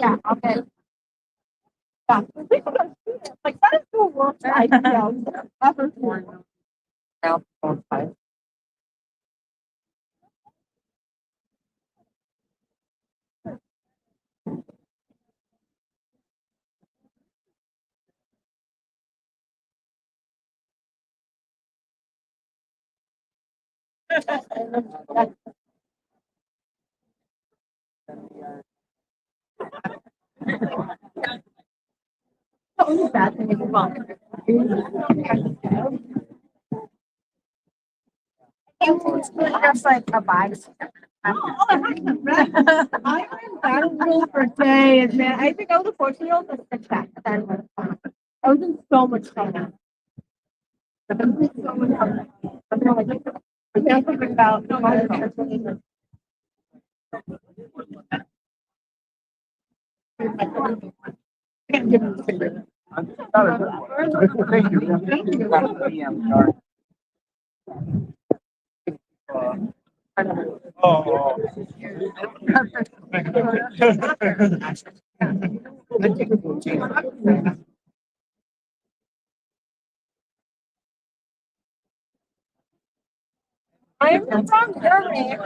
Yeah, okay. Yeah. Like that is the worst idea ever. Now, the only bad thing is fun. It's just like a vibe. I am battling for days, man. I think I was a 14-year-old with a check. I was in so much trouble. I was in so much trouble. I can't think about Thank you. Thank you. Oh. I'm from Germany.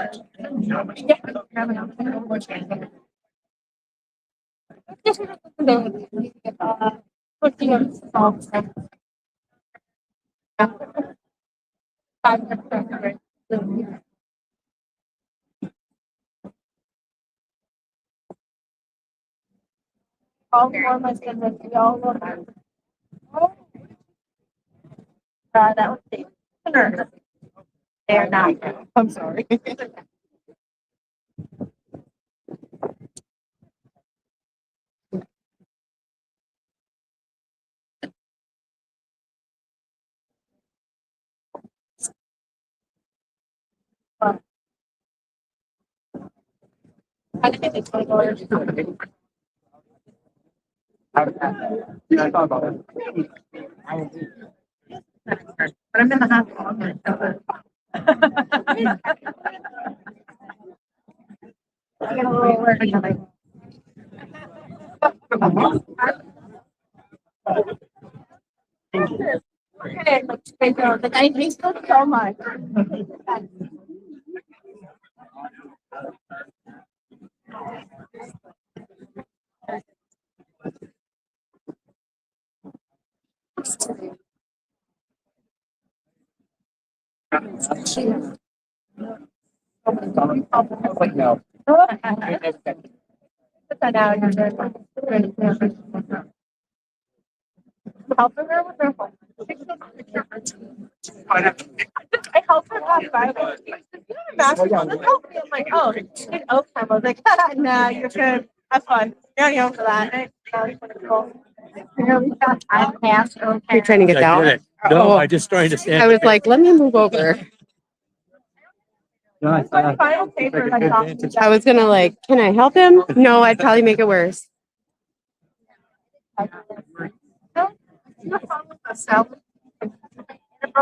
All four of my siblings, we all love her. That was the they are not. I'm sorry. I think it's my daughter. Yeah, I thought about it. But I'm in the hospital. I get a little worried. Like, okay, like, I miss you so much. Like, no. Put that out. Helping her with her home. I helped her walk by. You imagine, just help me. I'm like, oh, it's oak time. I was like, nah, you're good. Have fun. You're on your own for that. I passed. Okay. You're trying to get down? No, I just trying to stand. I was like, let me move over. No, I My final paper, I thought. I was gonna like, can I help him? No, I'd probably make it worse. No, no fun with myself. That's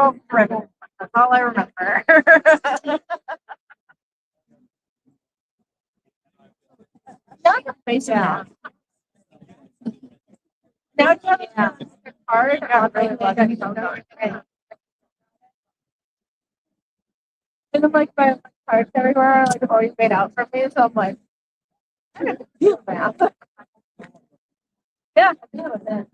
all I remember. Now your face out. Now you have to hard and I'm like my cards everywhere like always made out for me. So I'm like, I got to do math. Yeah, I deal with it.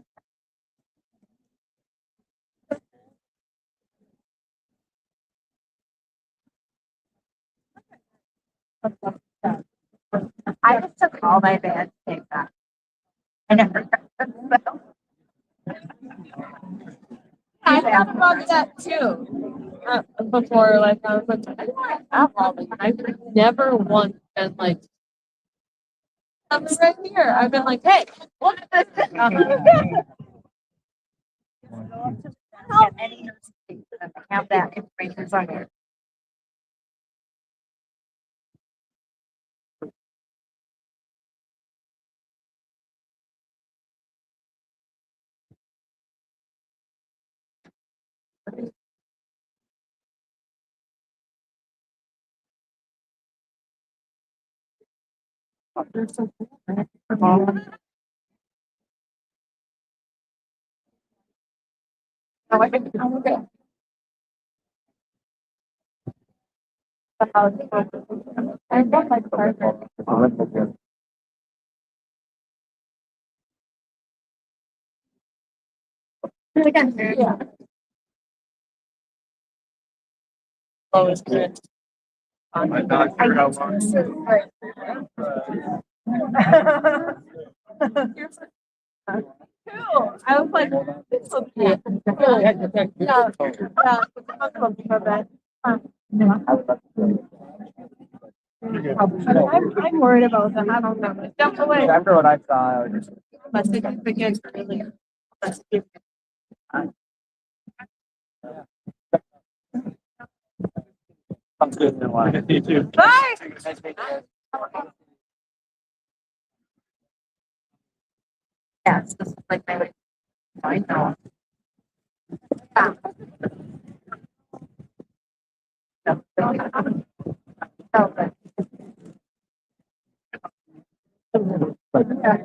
I just took all my bad things back. I never got them. I thought about that too. Before, like, I was like, I don't have all this. I've never once been like, I'm right here. I've been like, hey, what is this? Have that information on here. I got my partner. Yeah. Oh, it's good. I'm not sure how long. Cool. I was like, this will be it. Yeah. I'm worried about that. I don't know. Jump away. After what I saw, I was just. My significance earlier. Sounds good. You too. Bye. Yes, this is like my way. I know. Yeah. Oh, good. Yeah.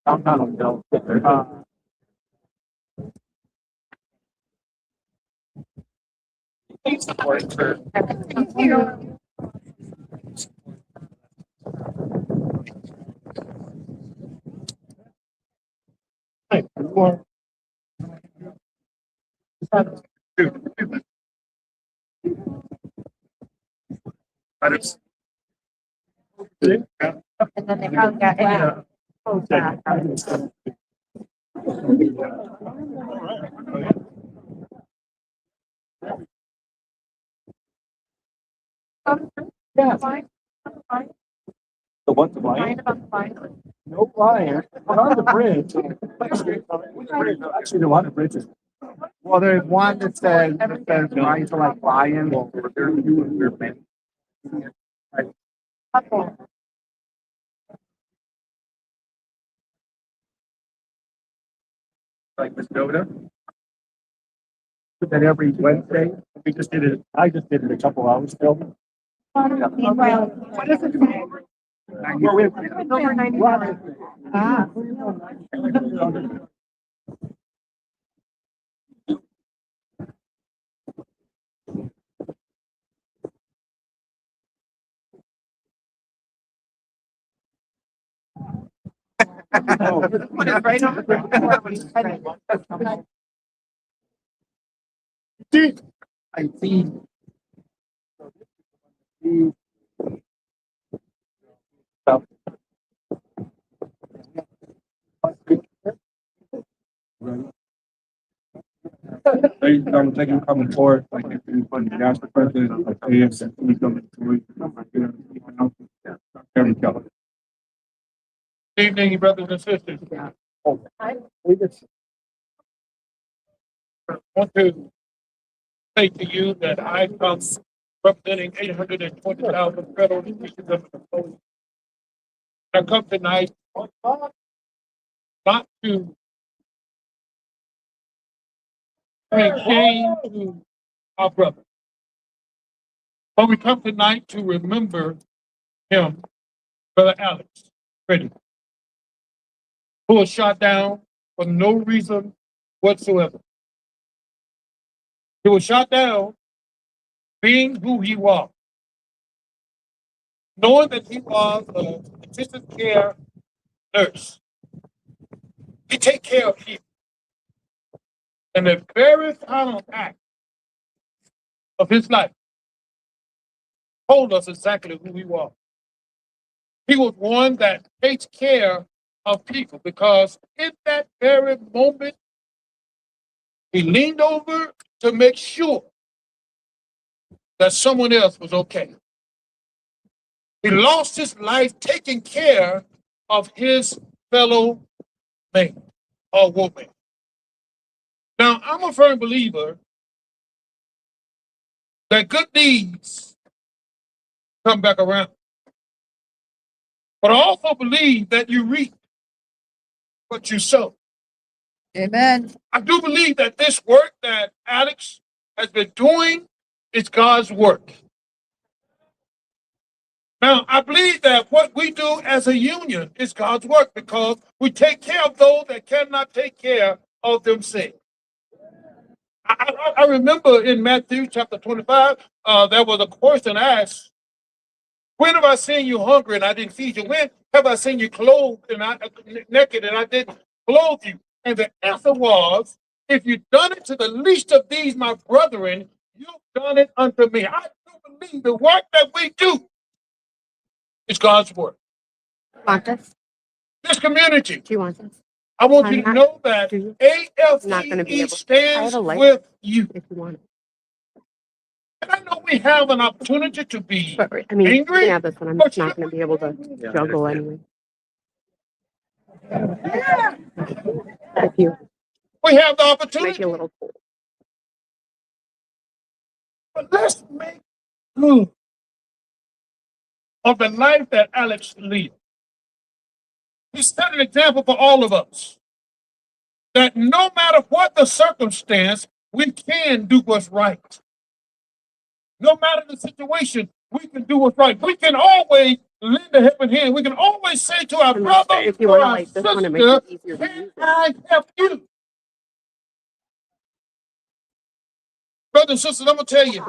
Downtown, Bill. Support for. Hey, more. And then they probably got it. Yeah. Fine. The what's the Fine line? about the fine. No flying. We're on the bridge. Actually, there are a lot of bridges. Well, there's one that says trying to like fly in. Well, there are few and there are many. Like Miss Yoda. That every Wednesday. We just did it. I just did it a couple hours ago. Meanwhile, what does it say? Well, we have Over 95. Ah. Put it right on the. I see. Stuff. I'm taking coming forward, like if you put the gas president, like AFC, we come to Good evening, brothers and sisters. We just want to say to you that I come representing 820,000 federal teachers of the police. I come tonight not to bring shame to our brother, but we come tonight to remember him, Brother Alex Pretti, who was shot down for no reason whatsoever. He was shot down being who he was, knowing that he was an intensive care nurse. He take care of people. And the very final act of his life told us exactly who he was. He was one that takes care of people, because in that very moment, he leaned over to make sure that someone else was okay. He lost his life taking care of his fellow man or woman. Now, I'm a firm believer that good deeds come back around. But I also believe that you reap what you sow. Amen. I do believe that this work that Alex has been doing is God's work. Now, I believe that what we do as a union is God's work, because we take care of those that cannot take care of themselves. I remember in Matthew chapter 25, there was a question asked, when have I seen you hungry and I didn't feed you? When have I seen you clothed and naked and I didn't clothe you? And the answer was, if you've done it to the least of these, my brethren, you've done it unto me. I do believe the work that we do is God's work. Want this? This community, Do you want this? I want you to know that Not gonna be AFCE able- I stands have a light. with you. If you want it. And I know we have an opportunity to be But I mean, you angry, can have this one. I'm but just not going to be able to juggle anyway. If you we have the make opportunity. you a little cold. But let's make good of the life that Alex lived. He set an example for all of us that no matter what the circumstance, we can do what's right. No matter the situation, we can do what's right. We can always lend a helping hand. We can always say to our And brother if you or want to our light this one, it makes sister, it easier to can use it. I help you? Brothers and sisters, I'm going to tell you,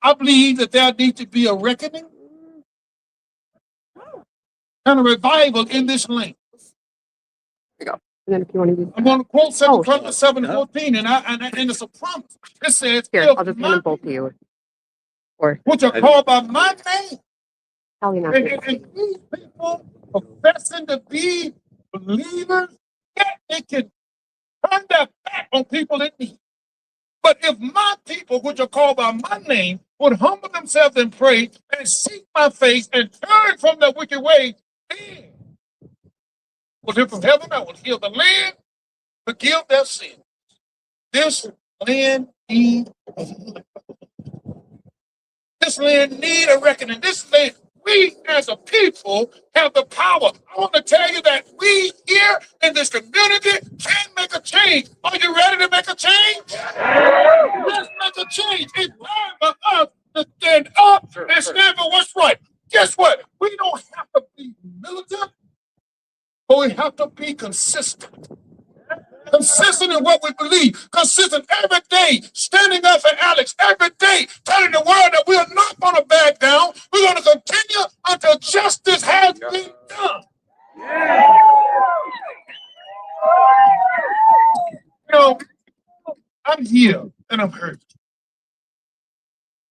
I believe that there needs to be a reckoning and a revival in this land. And then if you want to use I'm going to quote 2 Oh, Chronicles 7:14, and it's a promise. It says, here, if I'll just hand my them both to you. Or which are called by my name, probably not. and these people professing to be believers, yet they can turn their back on people in need. But if my people, which are called by my name, would humble themselves and pray and seek my face and turn from their wicked ways, then will hear from heaven, I will heal the land, forgive their sins. This land needs a healing. This land needs a reckoning. This land, we as a people have the power. I want to tell you that we here in this community can make a change. Are you ready to make a change? Let's make a change. It's time for us to stand up and stand for what's right. Guess what? We don't have to be militant, but we have to be consistent. Consistent in what we believe. Consistent every day, standing up for Alex every day, telling the world that we are not going to back down. We're going to continue until justice has been done. You know, I'm here and I'm hurt.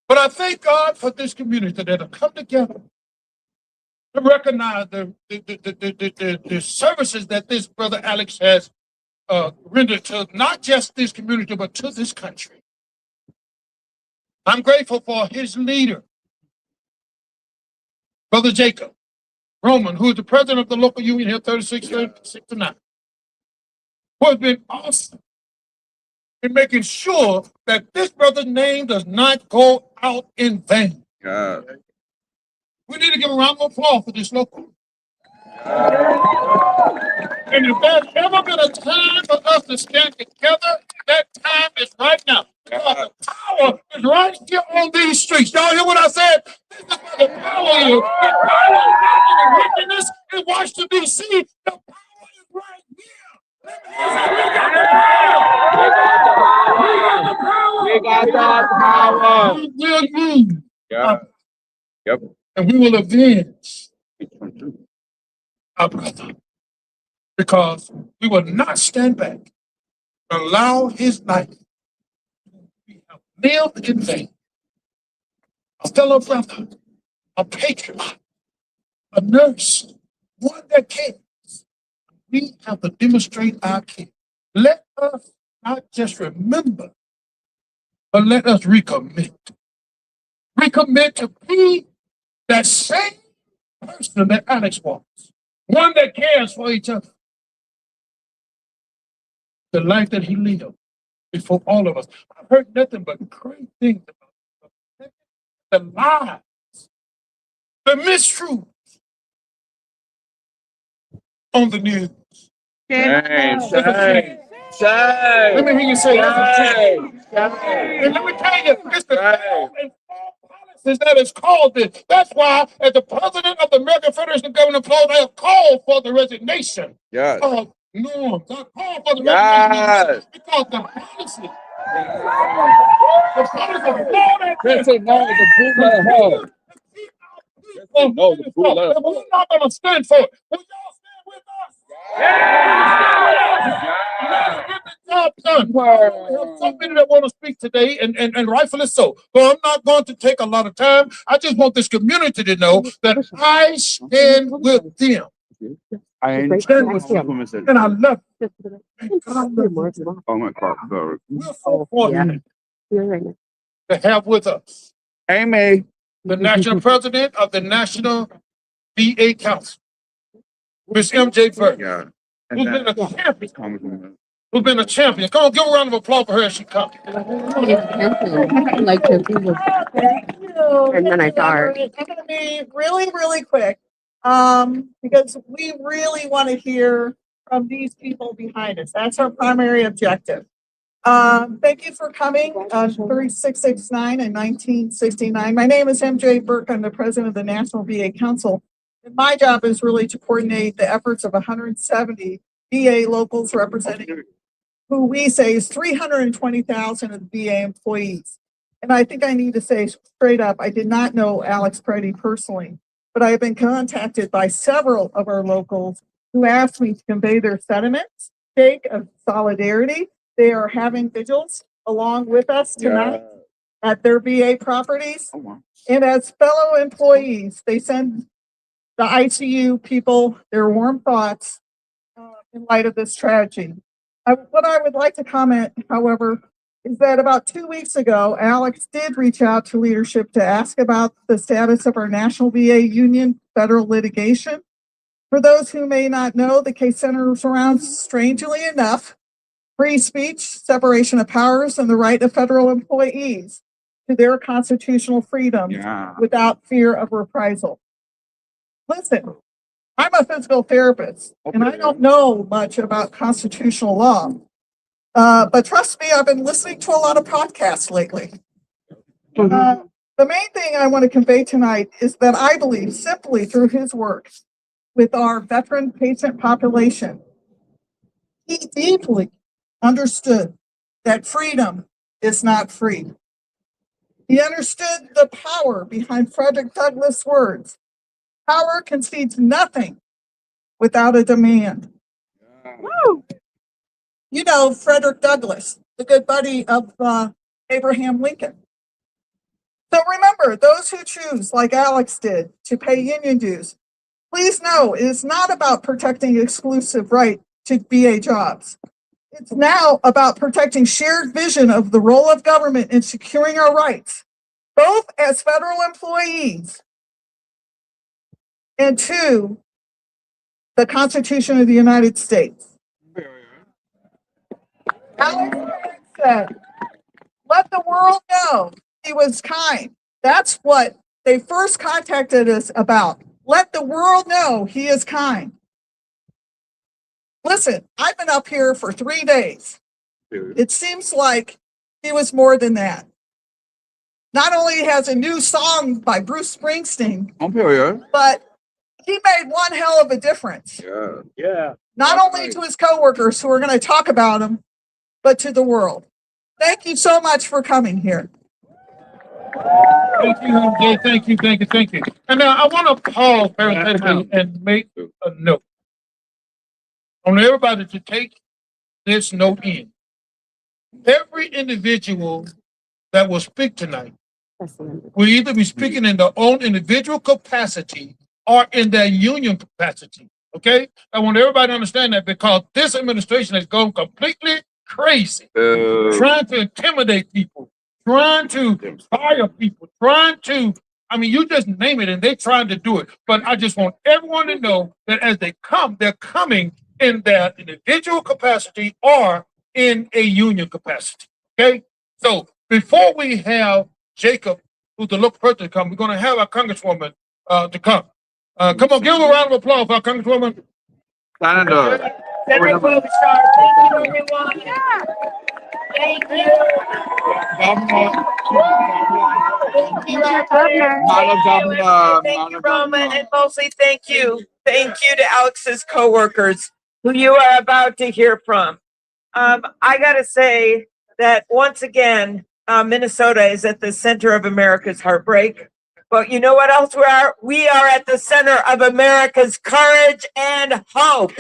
But I thank God for this community that have come together to recognize the services that this brother Alex has rendered to not just this community, but to this country. I'm grateful for his leader, Brother Jacob Roman, who is the president of the local union here, 3639, who has been awesome in making sure that this brother's name does not go out in vain. We need to give a round of applause for this local. And if there's ever been a time for us to stand together, that time is right now. Because the power is right here on these streets. Y'all hear what I said? This is where the power is. The power is not in the wickedness in Washington, D.C. The power is right here. We got the power. We will use. Yep. And we will avenge our brother. Because we will not stand back and allow his life to be lived in vain. A fellow brother, a patriot, a nurse, one that cares, we have to demonstrate our care. Let us not just remember, but let us recommit. Recommit to be that same person that Alex was. One that cares for each other. The life that he lived before all of us. I've heard nothing but great things about the lies, the mistruths on the news. Shame, Let shame, me hear you say that. shame, And let me tell you, it's the failed and flawed policies that is called this. That's why, as the president of the American Federation of Government Employees, I have called for the resignation yes, of norms. I called for the yes. resignation because the policy of law that This ain't no the bootleg hole. No, the bootleg hole. we're not going to stand for it. Will y'all stand with us? Let's get the job done. We have so many that want to speak today, and rightfully so. But I'm not going to take a lot of time. I just want this community to know that I stand with them. I stand with them. And I love it. And God loves it. Oh my God, sorry. We're so fortunate to have with us Amy. the national president of the National VA Council, Ms. M.J. Burke, Yeah. who's been a champion. Who's been a champion. Come on, give a round of applause for her as she comes. Like to be with Thank you. And then I saw her. I'm gonna be really, really quick. Because we really want to hear from these people behind us. That's our primary objective. Thank you for coming, 3669 and 1969. My name is MJ Burke. I'm the president of the National VA Council. And my job is really to coordinate the efforts of 170 VA locals representing who we say is 320,000 of the VA employees. And I think I need to say straight up, I did not know Alex Pretti personally, but I have been contacted by several of our locals who asked me to convey their sentiments, sake of solidarity. They are having vigils along with us tonight at their VA properties. Oh, wow. And as fellow employees, they send the ICU people their warm thoughts in light of this tragedy. What I would like to comment, however, is that about 2 weeks ago, Alex did reach out to leadership to ask about the status of our National VA Union federal litigation. For those who may not know, the case centers around, strangely enough, free speech, separation of powers, and the right of federal employees to their constitutional freedoms without fear of reprisal. Listen, I'm a physical therapist, and I don't know much about constitutional law. But trust me, I've been listening to a lot of podcasts lately. The main thing I want to convey tonight is that I believe simply through his work with our veteran patient population, he deeply understood that freedom is not free. He understood the power behind Frederick Douglass' words. Power concedes nothing without a demand. Woo! You know, Frederick Douglass, the good buddy of Abraham Lincoln. So remember, those who choose, like Alex did, to pay union dues, please know it is not about protecting exclusive right to VA jobs. It's now about protecting shared vision of the role of government in securing our rights, both as federal employees and two, the Constitution of the United States. Alex said, let the world know he was kind. That's what they first contacted us about. Let the world know he is kind. Listen, I've been up here for 3 days. It seems like he was more than that. Not only has a new song by Bruce Springsteen, but he made one hell of a difference. Not only to his coworkers who are going to talk about him, but to the world. Thank you so much for coming here. Thank you, MJ. Thank you. And now I want to pause parenthetically and make a note. I want everybody to take this note in. Every individual that will speak tonight will either be speaking in their own individual capacity or in their union capacity. Okay? I want everybody to understand that because this administration has gone completely crazy, trying to intimidate people, trying to fire people, trying to, I mean, you just name it and they're trying to do it. But I just want everyone to know that as they come, they're coming in their individual capacity or in a union capacity. Okay? So before we have Jacob, who's the local person, to come, we're going to have our Congresswoman to come. Come on, give them a round of applause for our Congresswoman. Canada. Thank you, everyone. Thank you. Thank you, Madam Governor, Thank you, Roma, and mostly thank you. Thank you to Alex's coworkers, who you are about to hear from. I gotta say that once again, Minnesota is at the center of America's heartbreak. But you know what else we are? We are at the center of America's courage and hope.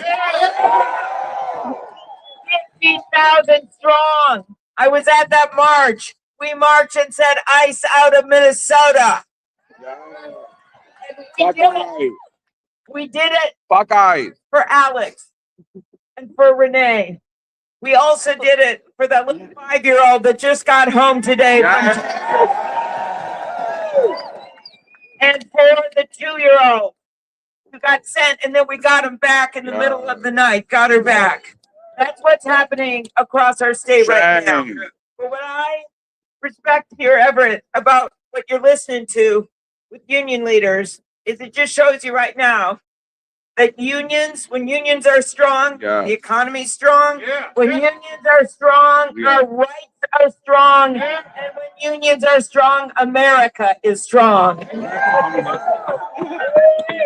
50,000 strong. I was at that march. We marched and said, ICE out of Minnesota. We did it for Alex and for Renee. We also did it for that little 5-year-old that just got home today. And for the 2-year-old who got sent, and then we got him back in the middle of the night, got her back. That's what's happening across our state right now. But what I respect here, Everett, about what you're listening to with union leaders is it just shows you right now that unions, when unions are strong, the economy's strong. When unions are strong, our rights are strong. And when unions are strong, America is strong.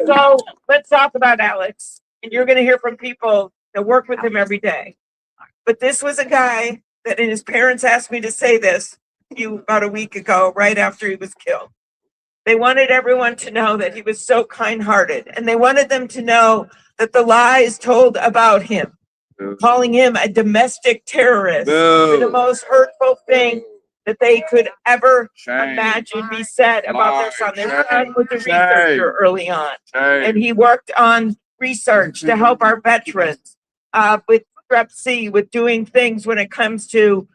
So let's talk about Alex. And you're going to hear from people that work with him every day. But this was a guy that, and his parents asked me to say this to you about a week ago, right after he was killed. They wanted everyone to know that he was so kind-hearted, and they wanted them to know that the lies told about him, calling him a domestic terrorist, were the most hurtful thing that they could ever imagine be said about their son. Their son was a researcher early on, and he worked on research to help our veterans with Strep C, with doing things when it comes to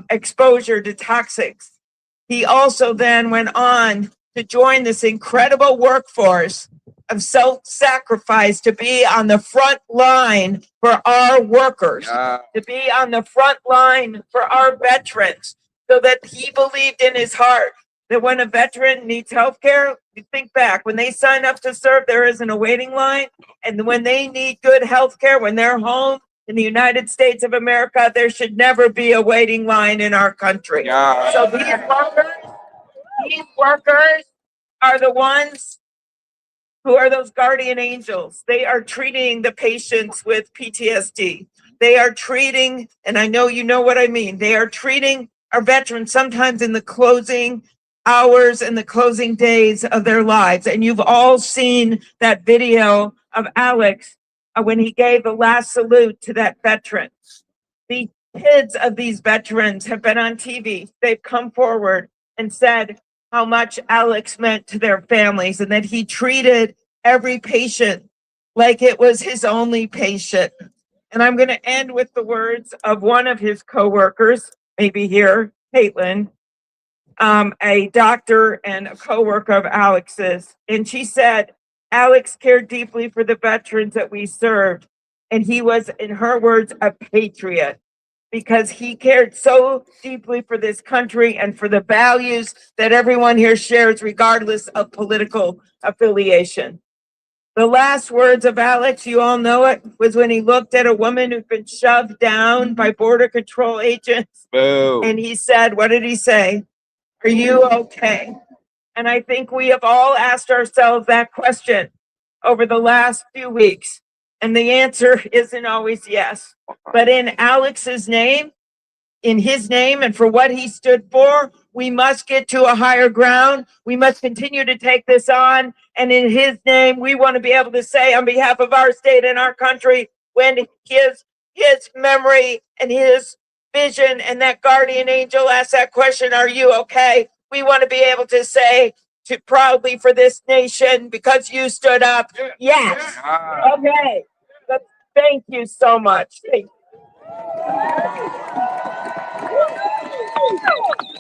exposure to toxics. He also then went on to join this incredible workforce of self-sacrifice to be on the front line for our workers, to be on the front line for our veterans, so that he believed in his heart that when a veteran needs health care, you think back, when they sign up to serve, there isn't a waiting line. And when they need good health care, when they're home in the United States of America, there should never be a waiting line in our country. So these workers are the ones who are those guardian angels. They are treating the patients with PTSD. They are treating, and I know you know what I mean, they are treating our veterans sometimes in the closing hours and the closing days of their lives. And you've all seen that video of Alex when he gave the last salute to that veteran. The kids of these veterans have been on TV. They've come forward and said how much Alex meant to their families and that he treated every patient like it was his only patient. And I'm going to end with the words of one of his coworkers, maybe here, Caitlin, a doctor and a coworker of Alex's. And she said, Alex cared deeply for the veterans that we served. And he was, in her words, a patriot, because he cared so deeply for this country and for the values that everyone here shares, regardless of political affiliation. The last words of Alex, you all know it, was when he looked at a woman who'd been shoved down by Border Control agents. And he said, what did he say? Are you okay? And I think we have all asked ourselves that question over the last few weeks. And the answer isn't always yes. But in Alex's name, in his name, and for what he stood for, we must get to a higher ground. We must continue to take this on. And in his name, we want to be able to say on behalf of our state and our country, when his memory and his vision and that guardian angel asks that question, are you okay? We want to be able to say, proudly for this nation because you stood up? Yes. Okay. Thank you so much. Thank you.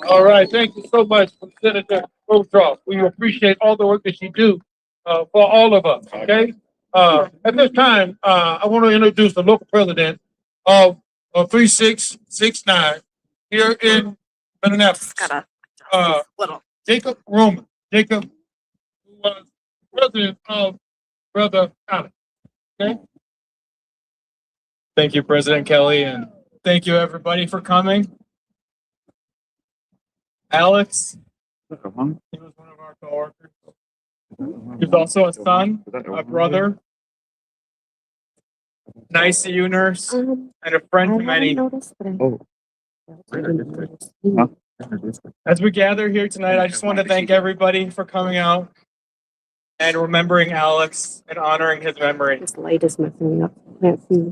All right, thank you so much, Senator Rotroff. We appreciate all the work that you do for all of us. Okay. At this time, I want to introduce the local president of 3669 here in Minneapolis. Jacob Roman. Jacob, who was president of Brother Alex. Okay. Thank you, President Kelly, and thank you everybody for coming. Alex, he was one of our coworkers. He's also a son, a brother, an ICU nurse, and a friend to many. As we gather here tonight, I just want to thank everybody for coming out and remembering Alex and honoring his memory. This light is messing me up. Can't see.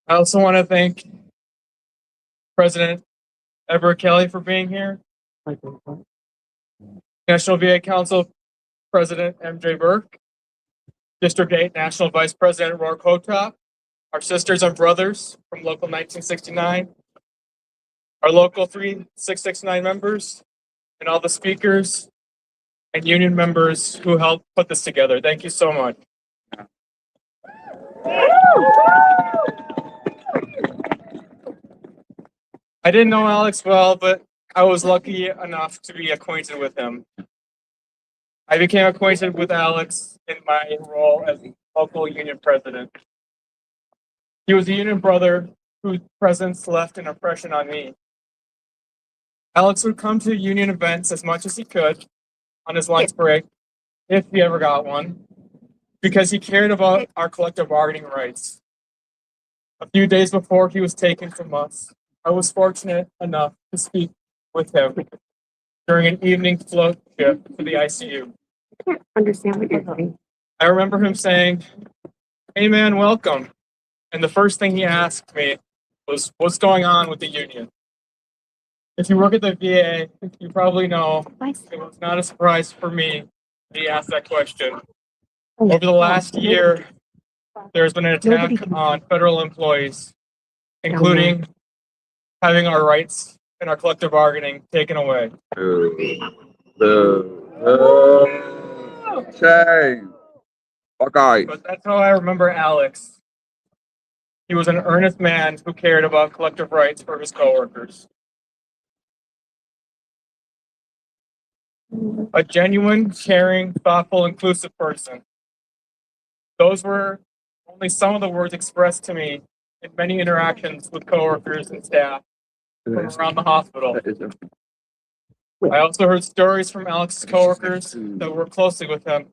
I also want to thank President Everett Kelly for being here. National VA Council President MJ Burke, District 8 National Vice President Roar Kotop, our sisters and brothers from Local 1969, our Local 3669 members, and all the speakers and union members who helped put this together. Thank you so much. I didn't know Alex well, but I was lucky enough to be acquainted with him. I became acquainted with Alex in my role as local union president. He was a union brother whose presence left an impression on me. Alex would come to union events as much as he could on his lunch break, if he ever got one, because he cared about our collective bargaining rights. A few days before he was taken from us, I was fortunate enough to speak with him during an evening float shift to the ICU. I can't understand what you're saying. I remember him saying, "Hey man, welcome." And the first thing he asked me was, "What's going on with the union?" If you work at the VA, you probably know it was not a surprise for me that he asked that question. Over the last year, there's been an attack on federal employees, including having our rights and our collective bargaining taken away. Shame. Okay. But that's how I remember Alex. He was an earnest man who cared about collective rights for his coworkers. A genuine, caring, thoughtful, inclusive person. Those were only some of the words expressed to me in many interactions with coworkers and staff from around the hospital. I also heard stories from Alex's coworkers that worked closely with him.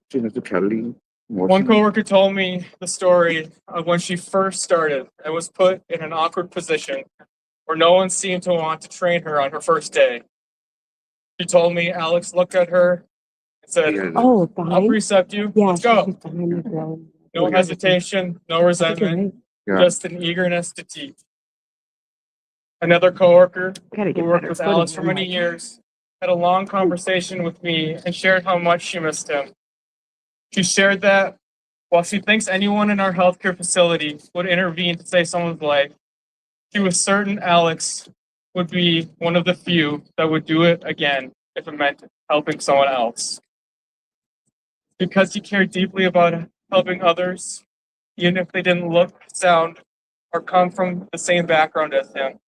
One coworker told me the story of when she first started and was put in an awkward position where no one seemed to want to train her on her first day. She told me Alex looked at her and said, "Oh, I'll precept you. yeah, Let's go." go. No hesitation, no resentment, just an eagerness to teach. Another coworker who worked with Alex for many years had a long conversation with me and shared how much she missed him. She shared that while she thinks anyone in our healthcare facility would intervene to save someone's life, she was certain Alex would be one of the few that would do it again if it meant helping someone else. Because he cared deeply about helping others, even if they didn't look, sound, or come from the same background as him,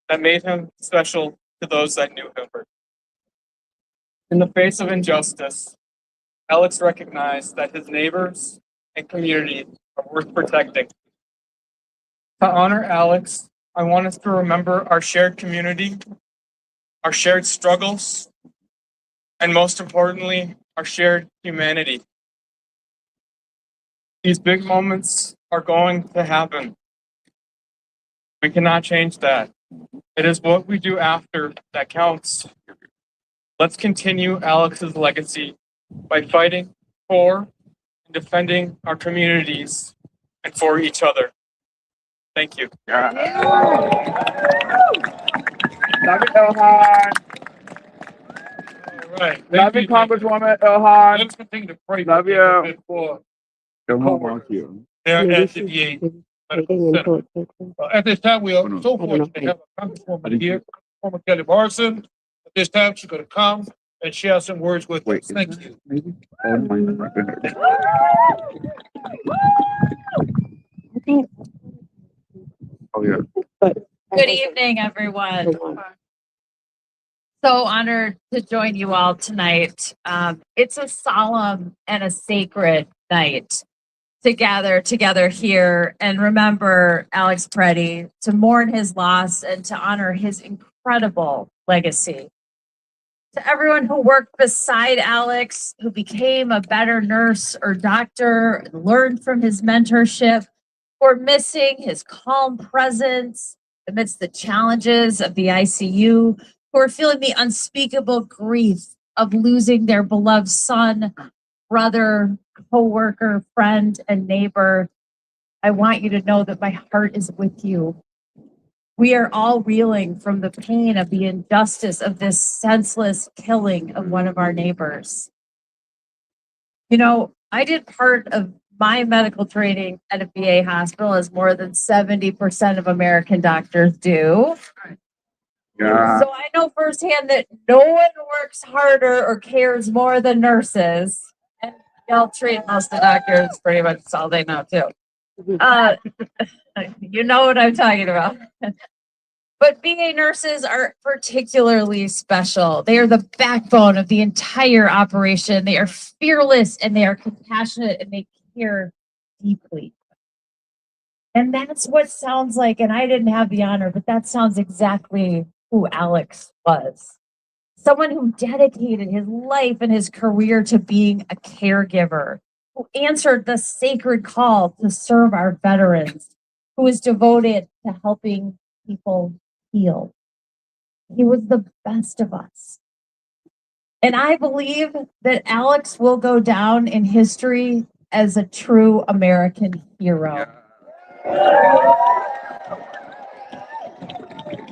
that made him special to those that knew him. In the face of injustice, Alex recognized that his neighbors and community are worth protecting. To honor Alex, I want us to remember our shared community, our shared struggles, and most importantly, our shared humanity. These big moments are going to happen. We cannot change that. It is what we do after that counts. Let's continue Alex's legacy by fighting for and defending our communities and for each other. Thank you. Love it, Ohio. All Right. Love you, Congresswoman Ilhan. Let's continue to pray. Love you. a bit for Come on, coworkers thank you. there Maybe at the she's VA waiting Medical Center. until it takes her. At this time, we are so I don't know. fortunate to have a Congresswoman here, former Kelly Morrison. At this time, she's going to come and share some words with us. Thank you. Maybe? Oh, no, right there. I think. Oh, yeah. But Good evening, everyone. So honored to join you all tonight. It's a solemn and a sacred night to gather together here and remember Alex Pretti, to mourn his loss and to honor his incredible legacy. To everyone who worked beside Alex, who became a better nurse or doctor, learned from his mentorship, we're missing his calm presence amidst the challenges of the ICU, who are feeling the unspeakable grief of losing their beloved son, brother, co-worker, friend, and neighbor. I want you to know that my heart is with you. We are all reeling from the pain of the injustice of this senseless killing of one of our neighbors. You know, I did part of my medical training at a VA hospital, as more than 70% of American doctors do. Yeah. So I know firsthand that no one works harder or cares more than nurses. And y'all treat most of the doctors pretty much all they know too. You know what I'm talking about. But VA nurses are particularly special. They are the backbone of the entire operation. They are fearless and they are compassionate and they care deeply. And that's what sounds like, and I didn't have the honor, but that sounds exactly who Alex was. Someone who dedicated his life and his career to being a caregiver, who answered the sacred call to serve our veterans, who is devoted to helping people heal. He was the best of us. And I believe that Alex will go down in history as a true American hero.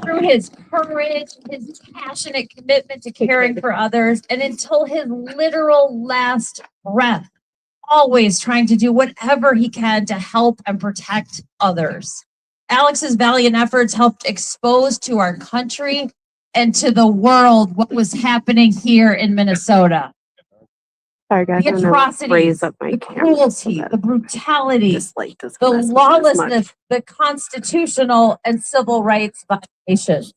Through his courage, his passionate commitment to caring for others, and until his literal last breath, always trying to do whatever he can to help and protect others. Alex's valiant efforts helped expose to our country and to the world what was happening here in Minnesota. Sorry, guys. The I'm gonna atrocities, raise up my the camera so cruelty, that the brutality, this light doesn't the mess with it as lawlessness, much. the constitutional and civil rights violations.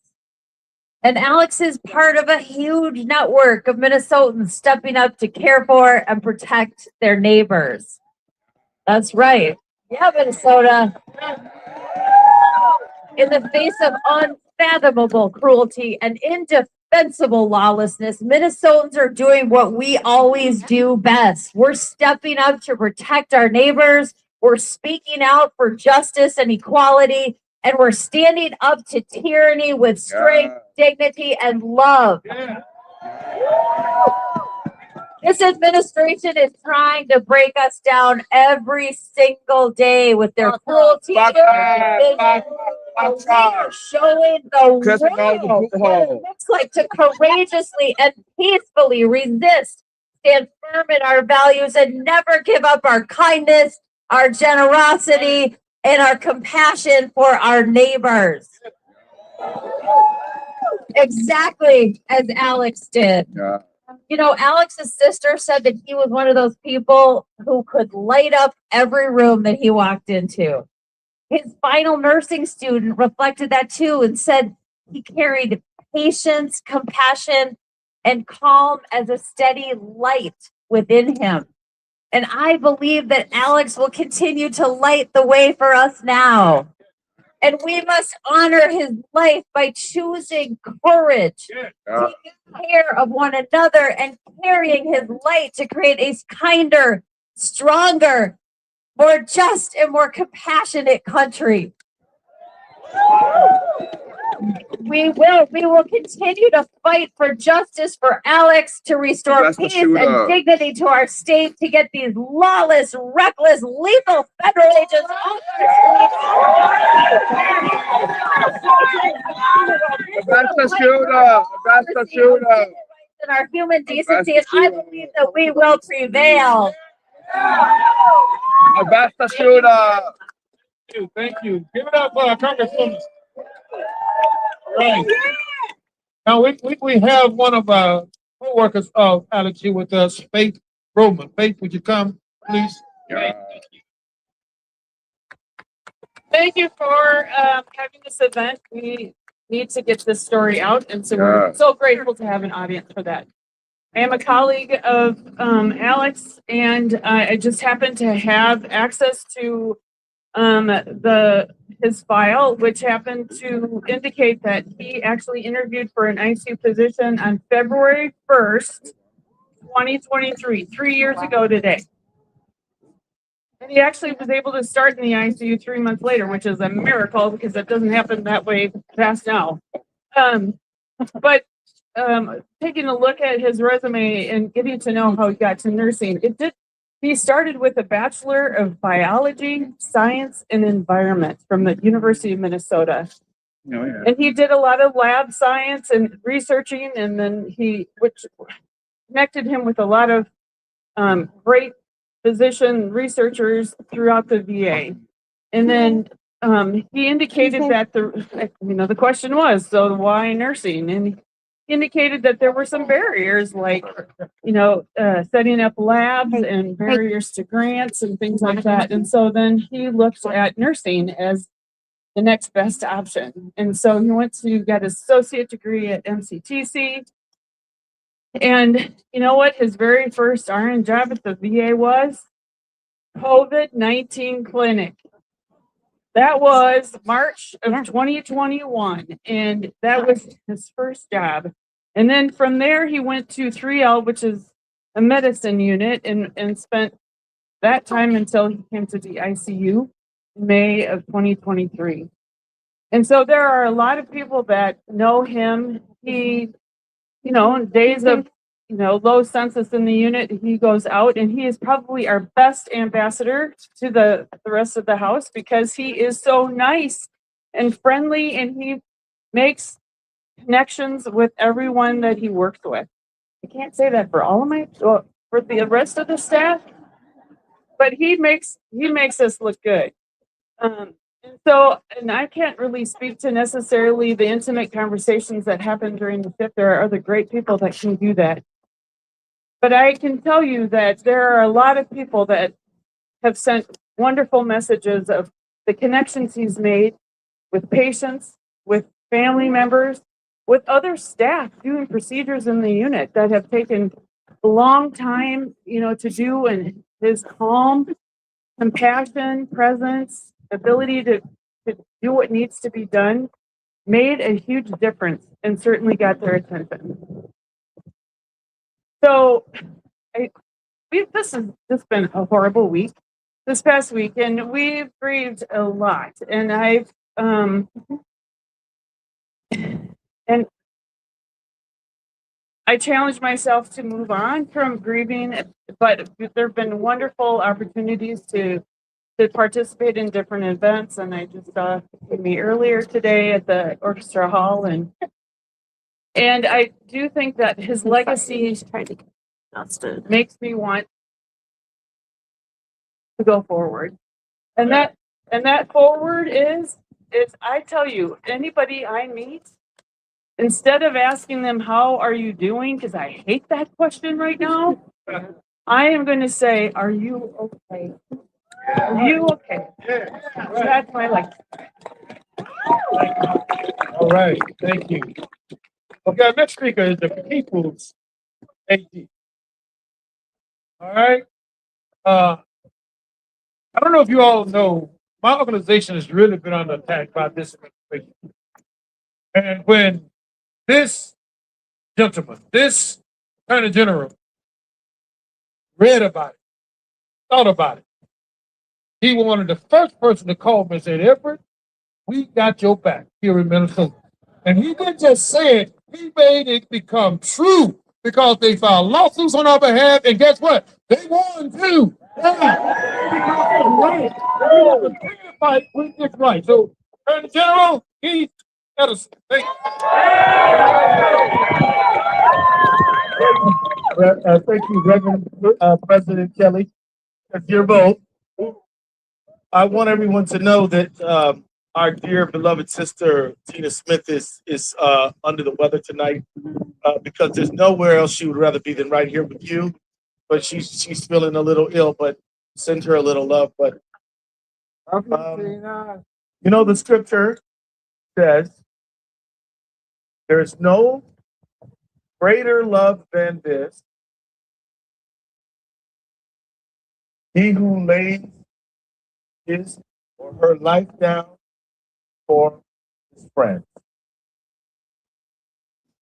And Alex is part of a huge network of Minnesotans stepping up to care for and protect their neighbors. That's right. Yeah, Minnesota. In the face of unfathomable cruelty and indefensible lawlessness, Minnesotans are doing what we always do best. We're stepping up to protect our neighbors. We're speaking out for justice and equality. And we're standing up to tyranny with strength, dignity, and love. This administration is trying to break us down every single day with their cruelty. They are showing the world what it looks like to courageously and peacefully resist, stand firm in our values, and never give up our kindness, our generosity, and our compassion for our neighbors. Exactly as Alex did. Yeah. You know, Alex's sister said that he was one of those people who could light up every room that he walked into. His final nursing student reflected that too and said he carried patience, compassion, and calm as a steady light within him. And I believe that Alex will continue to light the way for us now. And we must honor his life by choosing courage, taking care of one another, and carrying his light to create a kinder, stronger, more just, and more compassionate country. We will continue to fight for justice for Alex, to restore peace and dignity to our state, to get these lawless, reckless, lethal federal agents off That's the shooter. That's the shooter. and our human decency, and I believe that we will prevail. Ambassador. Thank you. Give it up for our Congresswoman. Right. Now we have one of our co-workers of Alex here with us, Faith Roman. Faith, would you come, please? Yeah. Thank you for having this event. We need to get this story out, and so we're so grateful to have an audience for that. I am a colleague of Alex, and I just happened to have access to his file, which happened to indicate that he actually interviewed for an ICU position on February 1st, 2023, 3 years ago today. And he actually was able to start in the ICU 3 months later, which is a miracle because it doesn't happen that way fast now. But taking a look at his resume and getting to know how he got to nursing, he started with a Bachelor of Biology, Science, and Environment from the University of Minnesota. Oh, yeah. And he did a lot of lab science and researching, and then which connected him with a lot of great physician researchers throughout the VA. And then he indicated that the question was, so why nursing? And he indicated that there were some barriers like, setting up labs and barriers to grants and things like that. And so then he looked at nursing as the next best option. And so he went to get his associate degree at MCTC. And you know what? His very first RN job at the VA was COVID-19 clinic. That was March of 2021. And that was his first job. And then from there, he went to 3L, which is a medicine unit, and spent that time until he came to the ICU in May of 2023. And so there are a lot of people that know him. He, in days of, low census in the unit, he goes out and he is probably our best ambassador to the rest of the house because he is so nice and friendly, and he makes connections with everyone that he works with. I can't say that for all of for the rest of the staff, but he makes us look good. And I can't really speak to necessarily the intimate conversations that happen during the shift. There are other great people that can do that. But I can tell you that there are a lot of people that have sent wonderful messages of the connections he's made with patients, with family members, with other staff doing procedures in the unit that have taken a long time, to do, and his calm, compassion, presence, ability to do what needs to be done made a huge difference and certainly got their attention. So this has just been a horrible week. This past week, and we've grieved a lot. And and I challenged myself to move on from grieving, but there have been wonderful opportunities to participate in different events. And I just saw me earlier today at the Orchestra Hall, and I do think that his legacy makes me want to go forward. And that forward is I tell you, anybody I meet, instead of asking them, how are you doing? Because I hate that question right now. I am going to say, are you okay? Are you okay? That's my like. All right, thank you. Okay, our next speaker is the People's AD. All right. I don't know if you all know, my organization has really been under attack by this administration. And when this gentleman, this Attorney General, read about it, thought about it, he was one of the first person to call me and said, Everett, we got your back here in Minnesota. And he didn't just say it, he made it become true because they filed lawsuits on our behalf, and guess what? They won too. Right. We have to continue to fight with this right. So, Attorney General, Keith Edison. Thank you. Thank you, Reverend President Kelly. As your vote, I want everyone to know that our dear beloved sister Tina Smith is under the weather tonight because there's nowhere else she would rather be than right here with you. But she's feeling a little ill. But send her a little love. But the scripture says there's no greater love than this. He who lays his or her life down for his friends.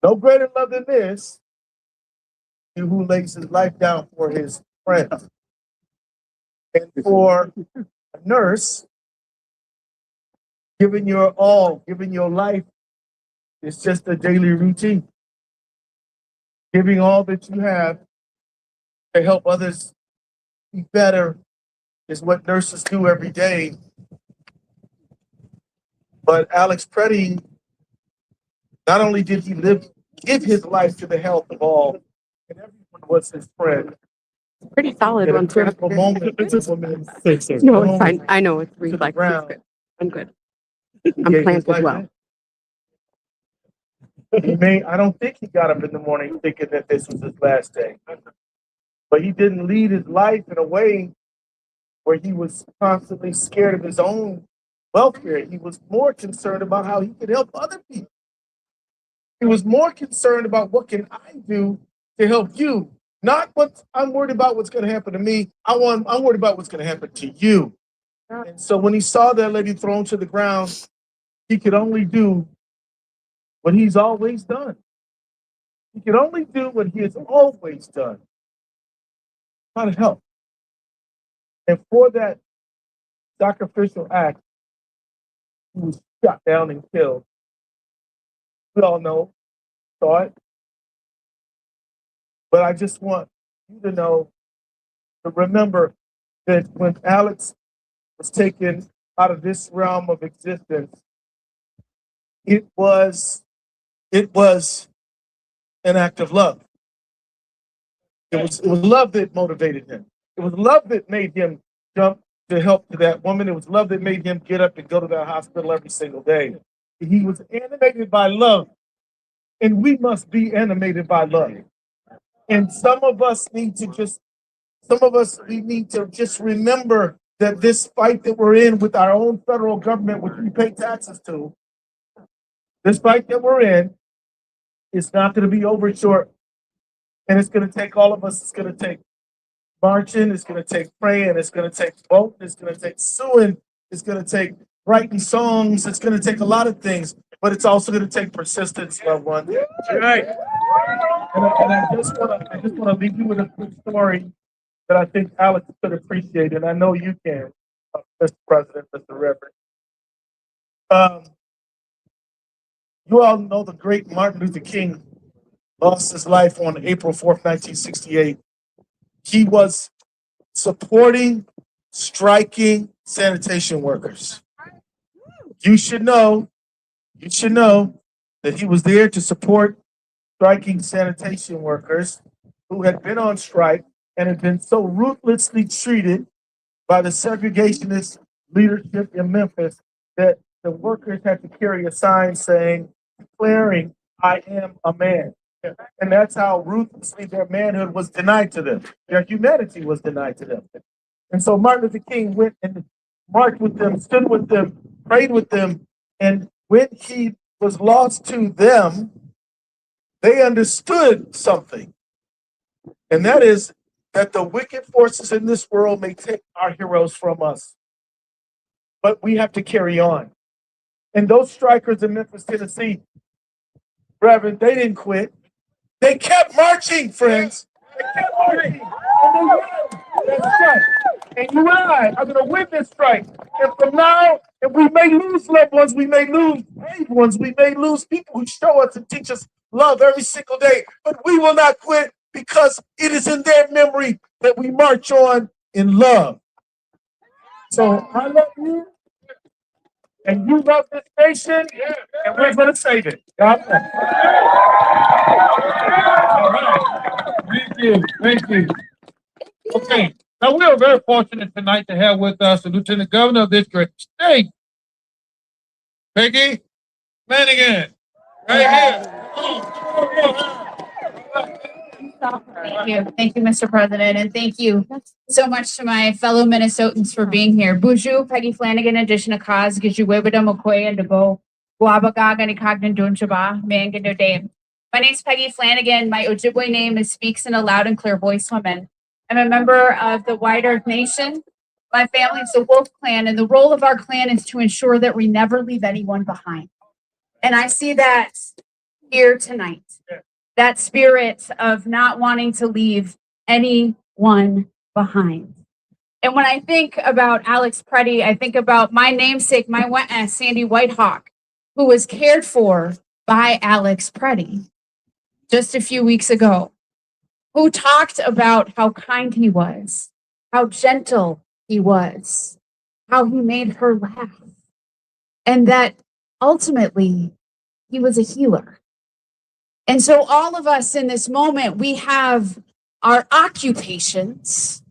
No greater love than this. He who lays his life down for his friends. And for a nurse, giving your all, giving your life is just a daily routine. Giving all that you have to help others be better is what nurses do every day. But Alex Pretti, not only did he give his life to the health of all, and everyone was his friend. Pretty solid At a one. critical moment, this woman No, it's fine. I know it's to the reflex. ground. I'm good. He I'm gave his planted life well. I don't think he got up in the morning thinking that this was his last day. But he didn't lead his life in a way where he was constantly scared of his own welfare. He was more concerned about how he could help other people. He was more concerned about what can I do to help you. Not what I'm worried about what's going to happen to me. I'm worried about what's going to happen to you. And so when he saw that lady thrown to the ground, he could only do what he's always done. He could only do what he has always done. Try to help. And for that sacrificial act, he was shot down and killed. We all know, saw it. But I just want you to know, to remember that when Alex was taken out of this realm of existence, it was an act of love. It was love that motivated him. It was love that made him jump to help to that woman. It was love that made him get up and go to that hospital every single day. He was animated by love, and we must be animated by love. And some of us need to just remember that this fight that we're in with our own federal government, which we pay taxes to, this fight that we're in is not going to be over short. And it's going to take all of us. It's going to take marching. It's going to take praying. It's going to take voting. It's going to take suing. It's going to take writing songs. It's going to take a lot of things. But it's also going to take persistence, loved one. Right. And I just want to leave you with a quick story that I think Alex could appreciate, and I know you can, Mr. President, Mr. Reverend. You all know the great Martin Luther King lost his life on April 4th, 1968. He was supporting striking sanitation workers. You should know that he was there to support striking sanitation workers who had been on strike and had been so ruthlessly treated by the segregationist leadership in Memphis that the workers had to carry a sign declaring, "I am a man." And that's how ruthlessly their manhood was denied to them. Their humanity was denied to them. And so Martin Luther King went and marched with them, stood with them, prayed with them. And when he was lost to them, they understood something. And that is that the wicked forces in this world may take our heroes from us. But we have to carry on. And those strikers in Memphis, Tennessee, Reverend, they didn't quit. They kept marching, friends. They kept marching. And they won that strike. And you and I are going to win this strike. And from now, if we may lose loved ones, we may lose brave ones, we may lose people who show us and teach us love every single day. But we will not quit because it is in their memory that we march on in love. So I love you. And you love this nation, and we're going to save it. God bless. All right. you. Thank you. Okay. Now, we are very fortunate tonight to have with us the Lieutenant Governor of this great state, Peggy Flanagan, right here. Thank you. Thank you, Mr. President, and thank you so much to my fellow Minnesotans for being here. Buju, Peggy Flanagan, addition of cause, Gijuwebada McCoy, and to go Guabagag and Ikagnan Dunchaba, Mangan Dame. My name's Peggy Flanagan. My Ojibwe name is Speaks in a Loud and Clear Voice Woman. I'm a member of the White Earth Nation. My family is the Wolf Clan, and the role of our clan is to ensure that we never leave anyone behind. And I see that here tonight. That spirit of not wanting to leave anyone behind. And when I think about Alex Pretti, I think about my namesake, my Sandy Whitehawk, who was cared for by Alex Pretti just a few weeks ago, who talked about how kind he was, how gentle he was, how he made her laugh, and that ultimately he was a healer. And so all of us in this moment, we have our occupations,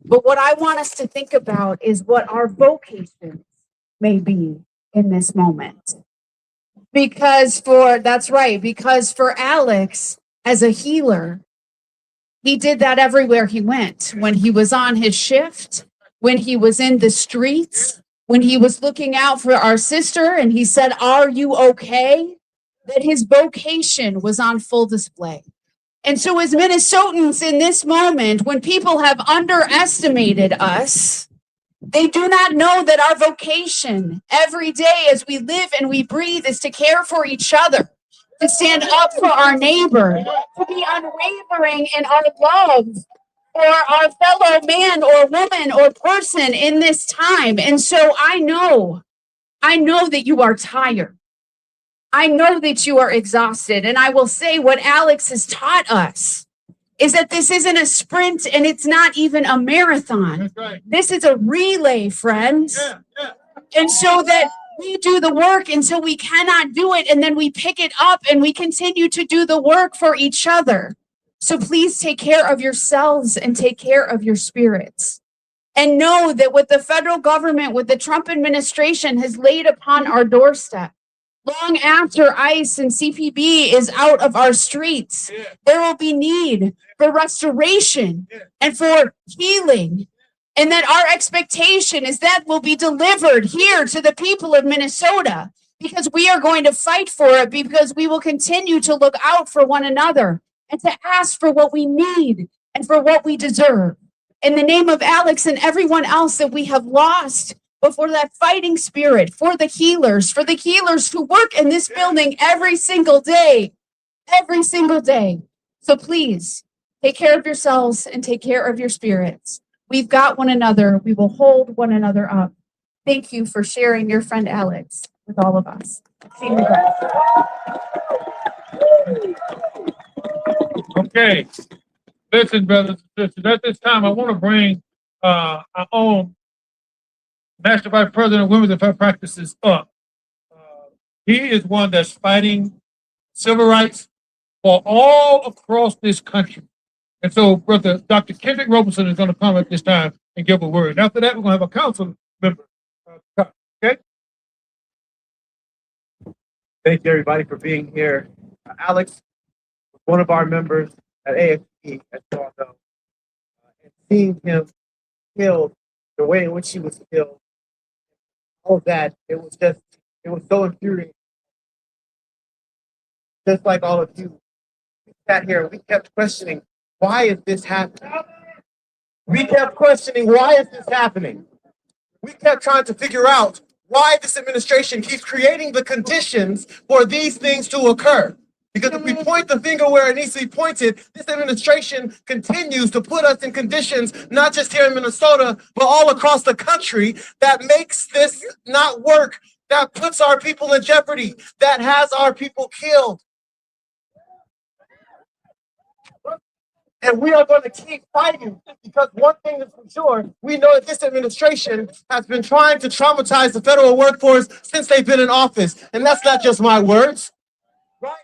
but what I want us to think about is what our vocations may be in this moment. Because for Alex, as a healer, he did that everywhere he went. When he was on his shift, when he was in the streets, when he was looking out for our sister and he said, "Are you okay?" That his vocation was on full display. And so as Minnesotans in this moment, when people have underestimated us, they do not know that our vocation every day as we live and we breathe is to care for each other, to stand up for our neighbor, to be unwavering in our love for our fellow man or woman or person in this time. And so I know that you are tired. I know that you are exhausted. And I will say what Alex has taught us is that this isn't a sprint and it's not even a marathon. That's right. This is a relay, friends. And so that we do the work until we cannot do it. And then we pick it up and we continue to do the work for each other. So please take care of yourselves and take care of your spirits. And know that what the federal government, what the Trump administration has laid upon our doorstep, long after ICE and CPB is out of our streets, there will be need for restoration and for healing. And that our expectation is that will be delivered here to the people of Minnesota, because we are going to fight for it, because we will continue to look out for one another and to ask for what we need and for what we deserve. In the name of Alex and everyone else that we have lost, but for that fighting spirit, for the healers who work in this building every single day. So please take care of yourselves and take care of your spirits. We've got one another. We will hold one another up. Thank you for sharing your friend Alex with all of us. Okay. Listen, brothers and sisters, at this time, I want to bring our own National Vice President of Women's Affairs Practices up. He is one that's fighting civil rights for all across this country. And so, Brother Dr. Kendrick Robertson is going to come at this time and give a word. After that, we're going to have a council member. Okay? Thank you, everybody, for being here. Alex, one of our members at AFP, as you all know, and seeing him killed, the way in which he was killed, all of that, it was so infuriating. Just like all of you, we sat here and we kept questioning, why is this happening? We kept questioning, why is this happening? We kept trying to figure out why this administration keeps creating the conditions for these things to occur. Because if we point the finger where it needs to be pointed, this administration continues to put us in conditions, not just here in Minnesota, but all across the country, that makes this not work, that puts our people in jeopardy, that has our people killed. And we are going to keep fighting, because one thing is for sure, we know that this administration has been trying to traumatize the federal workforce since they've been in office. And that's not just my words, right?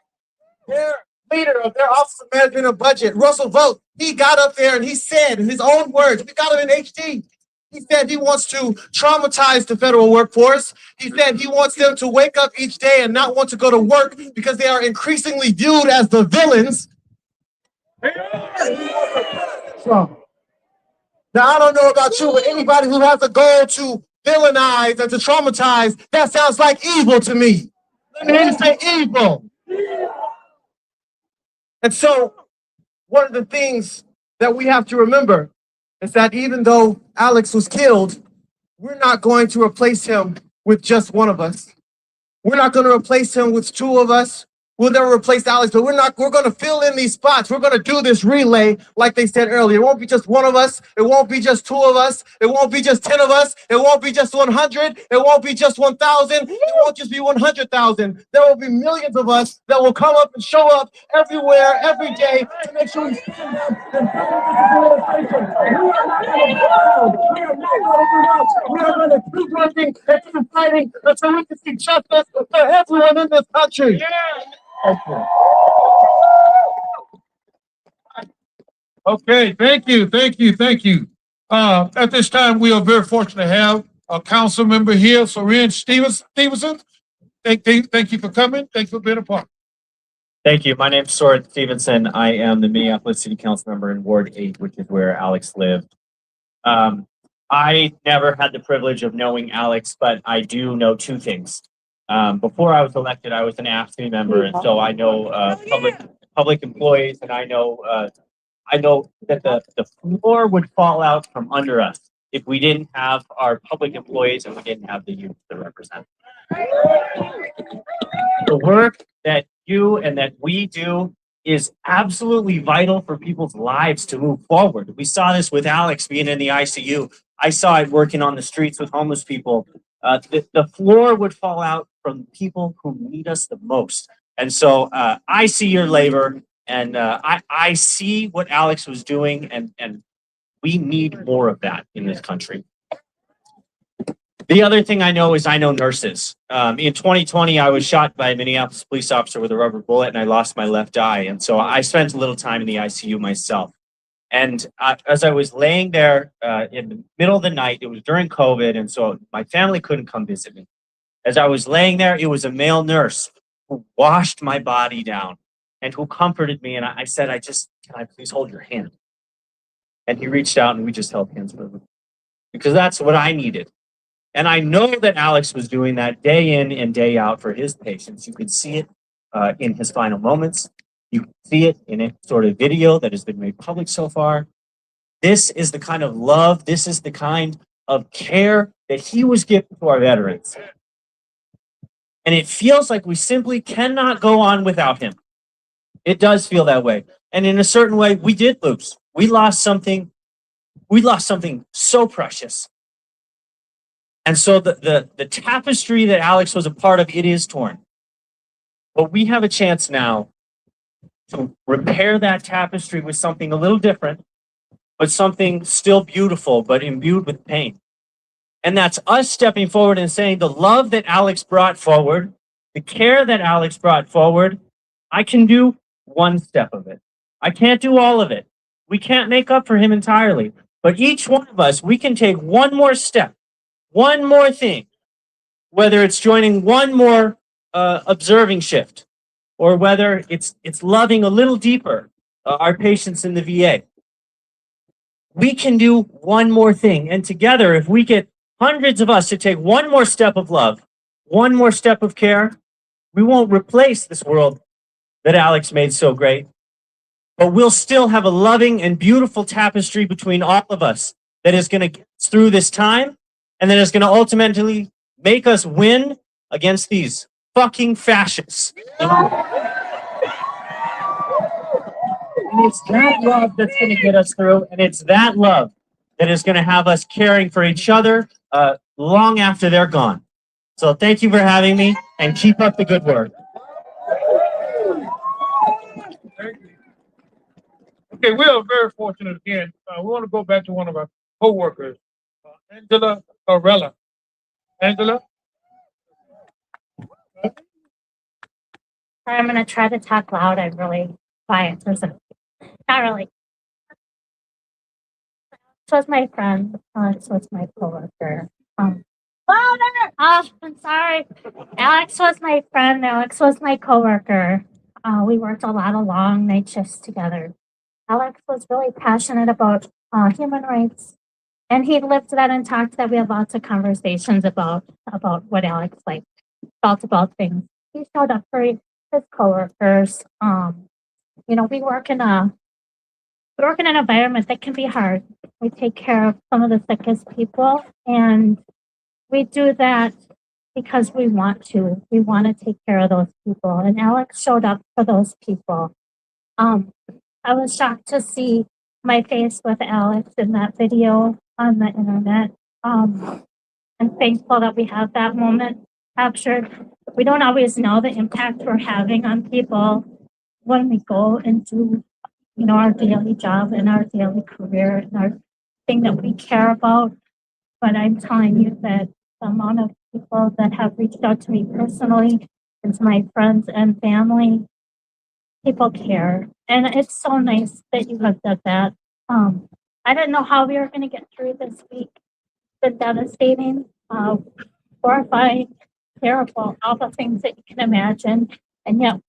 They're leader of their Office of Management and Budget, Russell Vogt, he got up there and he said in his own words, we got him in HD. He said he wants to traumatize the federal workforce. He said he wants them to wake up each day and not want to go to work because they are increasingly viewed as the villains. Now, I don't know about you, but anybody who has a goal to villainize and to traumatize, that sounds like evil to me. Let me just say evil. And so, one of the things that we have to remember is that even though Alex was killed, we're not going to replace him with just one of us. We're not going to replace him with two of us. We'll never replace Alex, but we're going to fill in these spots. We're going to do this relay, like they said earlier. It won't be just one of us. It won't be just two of us. It won't be just 10 of us. It won't be just 100. It won't be just 1,000. It won't just be 100,000. There will be millions of us that will come up and show up everywhere, every day to make sure we stand up and we are not going to give up. We are going to keep working and keep fighting until we can see justice for everyone in this country. Okay, thank you. At this time, we are very fortunate to have a council member here, Soren Stevenson. Thank you for coming. Thank you for being a part. Thank you. My name is Soren Stevenson. I am the Minneapolis City Council member in Ward 8, which is where Alex lived. I never had the privilege of knowing Alex, but I do know two things. Before I was elected, I was an AFSCME member, and so I know public employees, and I know that the floor would fall out from under us if we didn't have our public employees and we didn't have the youth to represent. The work that you and that we do is absolutely vital for people's lives to move forward. We saw this with Alex being in the ICU. I saw it working on the streets with homeless people. The floor would fall out from people who need us the most. And so I see your labor, and I see what Alex was doing, and we need more of that in this country. The other thing I know is I know nurses. In 2020, I was shot by a Minneapolis police officer with a rubber bullet, and I lost my left eye. And so I spent a little time in the ICU myself. And as I was laying there in the middle of the night, it was during COVID, and so my family couldn't come visit me. As I was laying there, it was a male nurse who washed my body down and who comforted me. And I said, can I please hold your hand? And he reached out and we just held hands with him because that's what I needed. And I know that Alex was doing that day in and day out for his patients. You could see it in his final moments. You can see it in a sort of video that has been made public so far. This is the kind of love, this is the kind of care that he was giving to our veterans. And it feels like we simply cannot go on without him. It does feel that way. And in a certain way, we did lose. We lost something so precious. And so the tapestry that Alex was a part of, it is torn. But we have a chance now to repair that tapestry with something a little different, but something still beautiful, but imbued with pain. And that's us stepping forward and saying the love that Alex brought forward, the care that Alex brought forward, I can do one step of it. I can't do all of it. We can't make up for him entirely. But each one of us, we can take one more step, one more thing, whether it's joining one more observing shift, or whether it's loving a little deeper our patients in the VA. We can do one more thing. And together, if we get hundreds of us to take one more step of love, one more step of care, we won't replace this world that Alex made so great, but we'll still have a loving and beautiful tapestry between all of us that is going to get us through this time, and that is going to ultimately make us win against these fucking fascists. And it's that love that's going to get us through, and it's that love that is going to have us caring for each other long after they're gone. So thank you for having me, and keep up the good work. Okay, we are very fortunate again. We want to go back to one of our co-workers, Angela Arella. Angela? I'm going to try to talk loud. I really quiet person. Not really. This was my friend. This was my coworker. Louder! Oh, I'm sorry. Alex was my friend. Alex was my coworker. We worked a lot of long night shifts together. Alex was really passionate about human rights, and he lived that and talked that. We had lots of conversations about what Alex felt about things. He showed up for his coworkers. We work in an environment that can be hard. We take care of some of the sickest people, and we do that because we want to. We want to take care of those people, and Alex showed up for those people. I was shocked to see my face with Alex in that video on the internet. I'm thankful that we have that moment captured. We don't always know the impact we're having on people when we go and do, our daily job and our daily career and our thing that we care about. But I'm telling you that the amount of people that have reached out to me personally and to my friends and family, people care. And it's so nice that you have said that. I didn't know how we were going to get through this week. It's been devastating, horrifying, terrible, all the things that you can imagine. And yet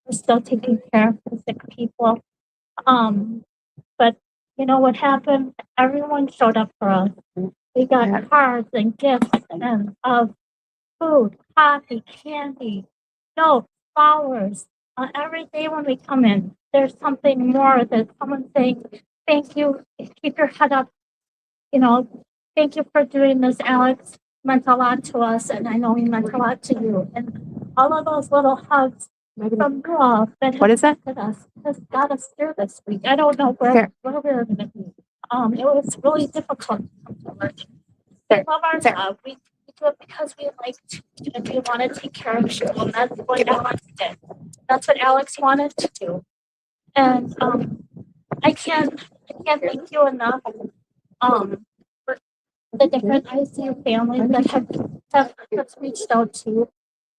we're still taking care of the sick people. But you know what happened? Everyone showed up for us. We got cards and gifts and of food, coffee, candy, notes, flowers. Every day when we come in, there's something more that someone's saying, thank you, keep your head up. Thank you for doing this, Alex. Meant a lot to us, and I know he meant a lot to you. And all of those little hugs from you all that What is that? us has got us through this week. I don't know where we're going to be. It was really difficult. We love our job. We do it because we like to, and we want to take care of people. And that's what Alex did. That's what Alex wanted to do. And I can't thank you enough. For the different ICU families that have reached out to.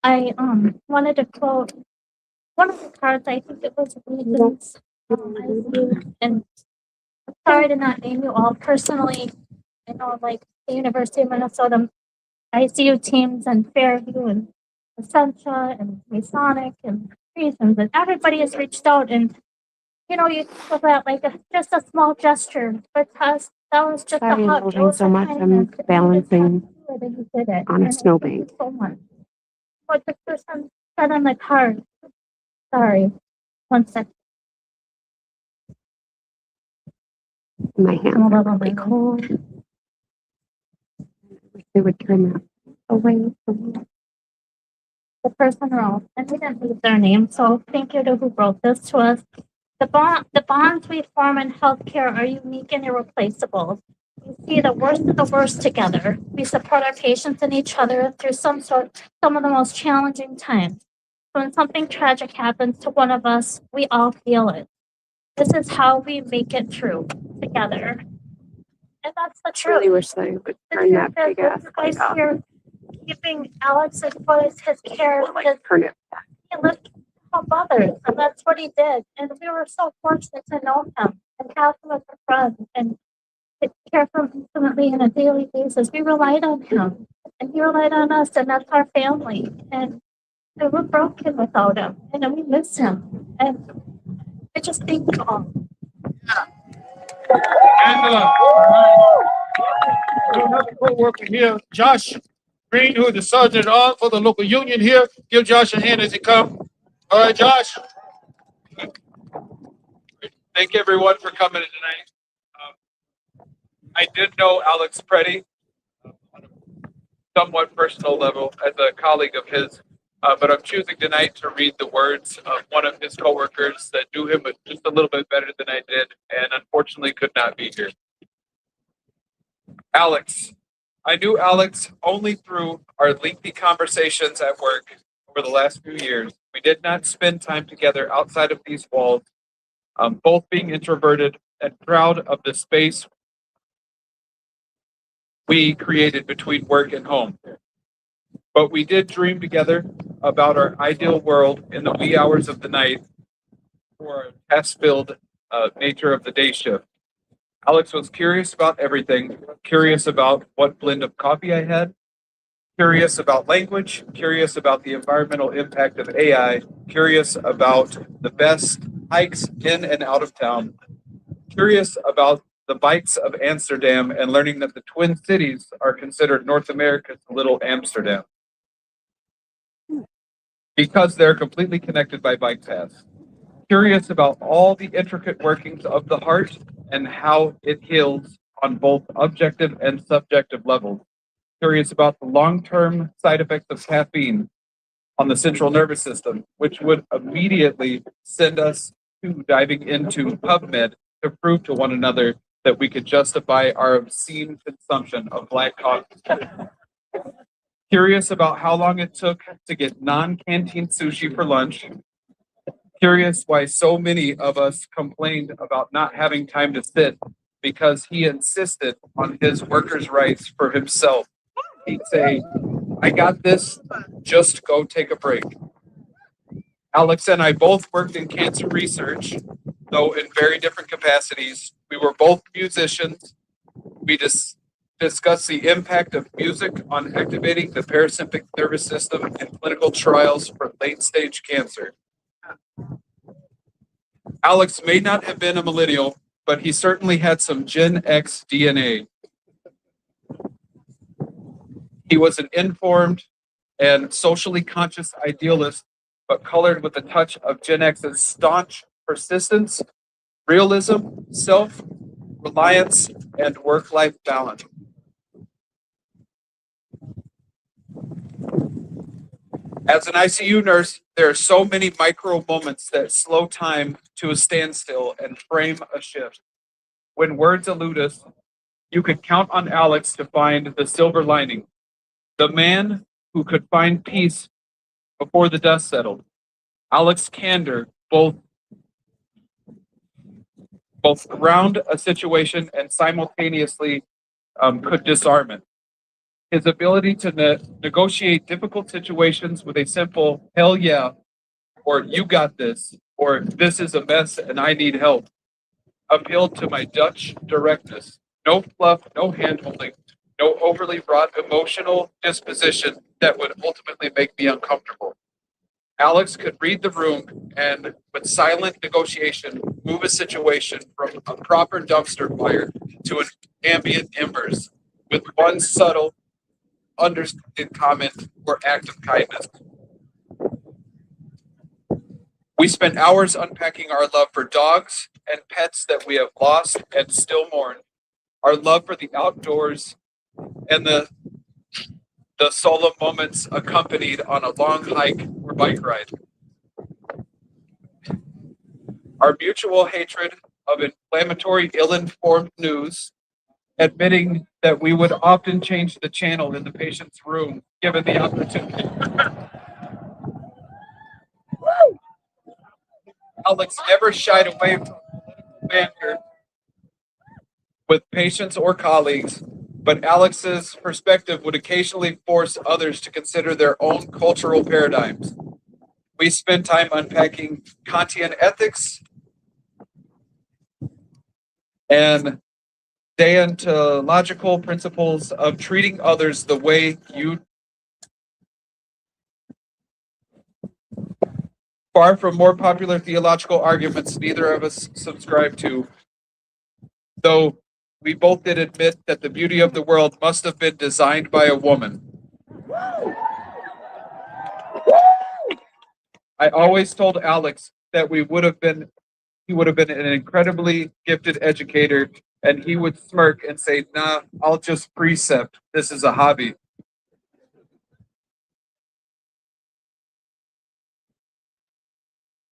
I wanted to quote one of the cards. I think it was Reasons ICU, and I'm sorry to not name you all personally. I know, like the University of Minnesota ICU teams and Fairview and Essentia and Masonic and Reasons, and everybody has reached out. And you feel that like just a small gesture, but that was just Sorry, a hug. I'm moving so much. I'm balancing on a snowbank. So much. What the person said on the card. Sorry. 1 second. My hands are really cold. They would turn that away from me. The person wrote, and we didn't leave their name, so thank you to who wrote this to us. The bonds we form in healthcare are unique and irreplaceable. We see the worst of the worst together. We support our patients and each other through some of the most challenging times. When something tragic happens to one of us, we all feel it. This is how we make it through together. And that's the truth. I really wish that I would turn that big ass light off. Here, keeping Alex's voice, his care, Turn it back. he lived to help others, and that's what he did. And we were so fortunate to know him and have him as a friend and to care for him intimately on a daily basis. We relied on him, and he relied on us, and that's our family. And we were broken without him, and then we miss him. And I just thank you all. Angela. We don't have a co-worker here. Josh Green, who is the sergeant at arms for the local union here. Give Josh a hand as he comes. All right, Josh. Thank everyone for coming tonight. I did know Alex Pretti on a somewhat personal level as a colleague of his, but I'm choosing tonight to read the words of one of his coworkers that knew him just a little bit better than I did, and unfortunately could not be here. Alex. I knew Alex only through our lengthy conversations at work over the last few years. We did not spend time together outside of these walls, both being introverted and proud of the space we created between work and home. But we did dream together about our ideal world in the wee hours of the night for a task-filled nature of the day shift. Alex was curious about everything, curious about what blend of coffee I had, curious about language, curious about the environmental impact of AI, curious about the best hikes in and out of town, curious about the bikes of Amsterdam and learning that the Twin Cities are considered North America's Little Amsterdam because they're completely connected by bike paths. Curious about all the intricate workings of the heart and how it heals on both objective and subjective levels. Curious about the long-term side effects of caffeine on the central nervous system, which would immediately send us to diving into PubMed to prove to one another that we could justify our obscene consumption of black coffee. Curious about how long it took to get non-canteen sushi for lunch. Curious why so many of us complained about not having time to sit because he insisted on his workers' rights for himself. He'd say, I got this, just go take a break. Alex and I both worked in cancer research, though in very different capacities. We were both musicians. We discussed the impact of music on activating the parasympathetic nervous system in clinical trials for late-stage cancer. Alex may not have been a millennial, but he certainly had some Gen X DNA. He was an informed and socially conscious idealist, but colored with a touch of Gen X's staunch persistence, realism, self-reliance, and work-life balance. As an ICU nurse, there are so many micro moments that slow time to a standstill and frame a shift. When words elude us, you could count on Alex to find the silver lining. The man who could find peace before the dust settled. Alex candor both ground a situation and simultaneously could disarm it. His ability to negotiate difficult situations with a simple hell yeah, or you got this, or this is a mess and I need help, appealed to my Dutch directness. No fluff, no hand-holding, no overly wrought emotional disposition that would ultimately make me uncomfortable. Alex could read the room and, with silent negotiation, move a situation from a proper dumpster fire to an ambient embers with one subtle, understated comment or act of kindness. We spent hours unpacking our love for dogs and pets that we have lost and still mourn, our love for the outdoors, and the solemn moments accompanied on a long hike or bike ride. Our mutual hatred of inflammatory, ill-informed news, admitting that we would often change the channel in the patient's room given the opportunity. Alex never shied away from banter with patients or colleagues, but Alex's perspective would occasionally force others to consider their own cultural paradigms. We spent time unpacking Kantian ethics and deontological principles of treating others the way you. Far from more popular theological arguments neither of us subscribe to, though we both did admit that the beauty of the world must have been designed by a woman. I always told Alex that he would have been an incredibly gifted educator, and he would smirk and say, nah, I'll just precept. This is a hobby.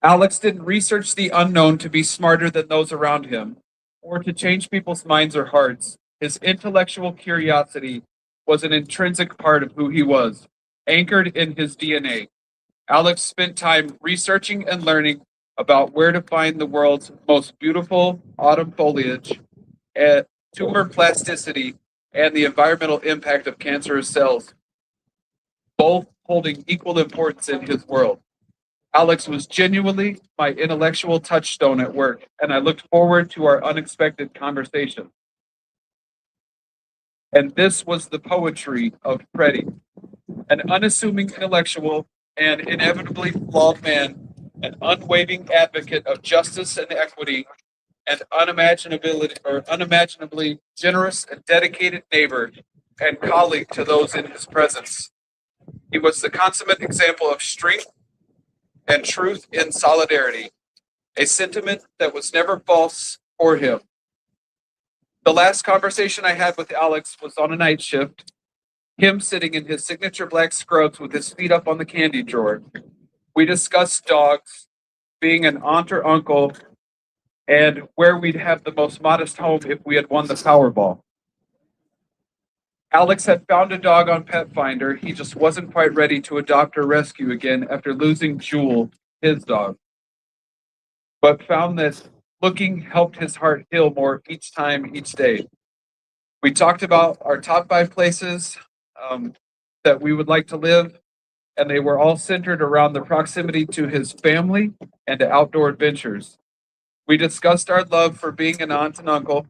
Alex didn't research the unknown to be smarter than those around him, or to change people's minds or hearts. His intellectual curiosity was an intrinsic part of who he was, anchored in his DNA. Alex spent time researching and learning about where to find the world's most beautiful autumn foliage, tumor plasticity, and the environmental impact of cancerous cells, both holding equal importance in his world. Alex was genuinely my intellectual touchstone at work, and I looked forward to our unexpected conversation. And this was the poetry of Pretti, an unassuming intellectual and inevitably flawed man, an unwavering advocate of justice and equity, and unimaginably generous and dedicated neighbor and colleague to those in his presence. He was the consummate example of strength and truth in solidarity, a sentiment that was never false for him. The last conversation I had with Alex was on a night shift, him sitting in his signature black scrubs with his feet up on the candy drawer. We discussed dogs, being an aunt or uncle, and where we'd have the most modest home if we had won the Powerball. Alex had found a dog on Pet Finder. He just wasn't quite ready to adopt or rescue again after losing Jewel, his dog, but found that looking helped his heart heal more each time, each day. We talked about our top 5 places that we would like to live, and they were all centered around the proximity to his family and to outdoor adventures. We discussed our love for being an aunt and uncle.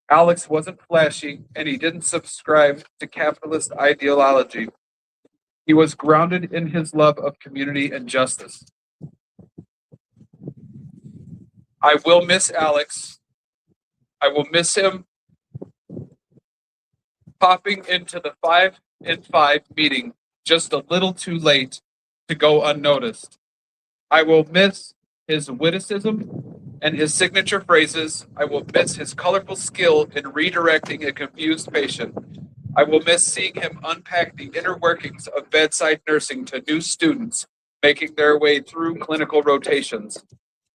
Alex wasn't flashy, and he didn't subscribe to capitalist ideology. He was grounded in his love of community and justice. I will miss Alex. I will miss him popping into the 5 in 5 meeting just a little too late to go unnoticed. I will miss his witticism and his signature phrases. I will miss his colorful skill in redirecting a confused patient. I will miss seeing him unpack the inner workings of bedside nursing to new students making their way through clinical rotations.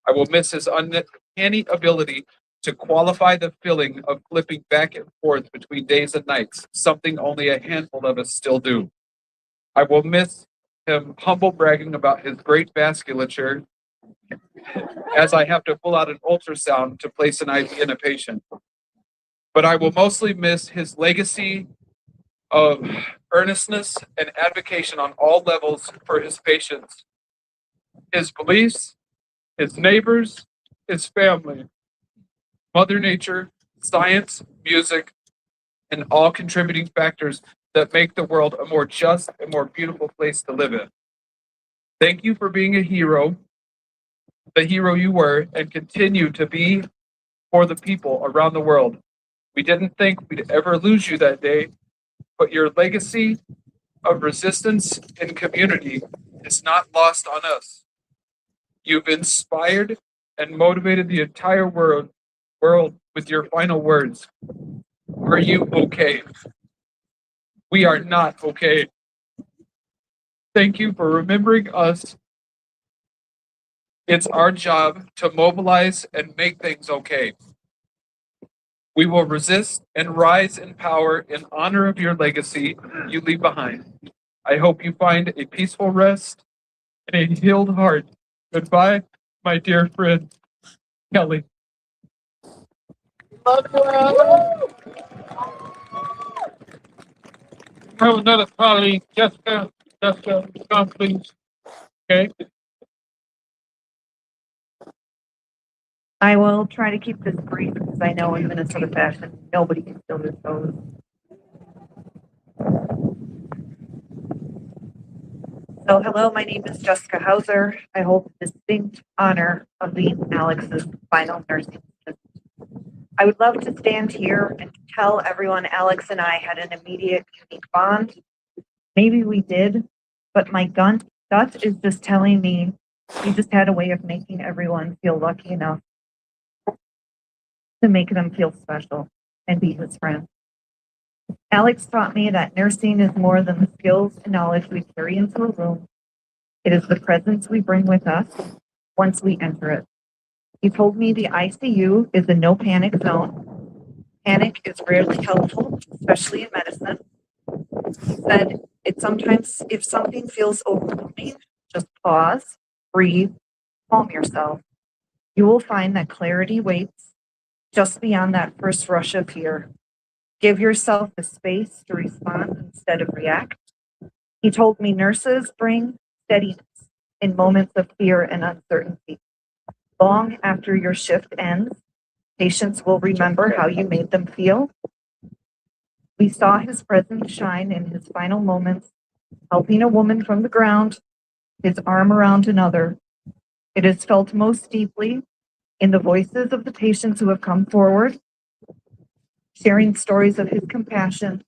I will miss his uncanny ability to qualify the feeling of flipping back and forth between days and nights, something only a handful of us still do. I will miss him humble bragging about his great vasculature as I have to pull out an ultrasound to place an IV in a patient. But I will mostly miss his legacy of earnestness and advocacy on all levels for his patients, his beliefs, his neighbors, his family, Mother Nature, science, music, and all contributing factors that make the world a more just and more beautiful place to live in. Thank you for being a hero, the hero you were, and continue to be for the people around the world. We didn't think we'd ever lose you that day, but your legacy of resistance and community is not lost on us. You've inspired and motivated the entire world with your final words. Are you okay? We are not okay. Thank you for remembering us. It's our job to mobilize and make things okay. We will resist and rise in power in honor of your legacy you leave behind. I hope you find a peaceful rest and a healed heart. Goodbye, my dear friend, Kelly. I have another colleague, Jessica, come please. Okay. I will try to keep this brief because I know in Minnesota fashion, nobody can fill their toes. So hello, my name is Jessica Hauser. I hold the distinct honor of being Alex's final nursing assistant. I would love to stand here and tell everyone Alex and I had an immediate, unique bond. Maybe we did, but my gut is just telling me he just had a way of making everyone feel lucky enough to make them feel special and be his friend. Alex taught me that nursing is more than the skills and knowledge we carry into a room. It is the presence we bring with us once we enter it. He told me the ICU is a no panic zone. Panic is rarely helpful, especially in medicine. He said, if something feels overwhelming, just pause, breathe, calm yourself. You will find that clarity waits just beyond that first rush of fear. Give yourself the space to respond instead of react. He told me nurses bring steadiness in moments of fear and uncertainty. Long after your shift ends, patients will remember how you made them feel. We saw his presence shine in his final moments, helping a woman from the ground, his arm around another. It is felt most deeply in the voices of the patients who have come forward, sharing stories of his compassion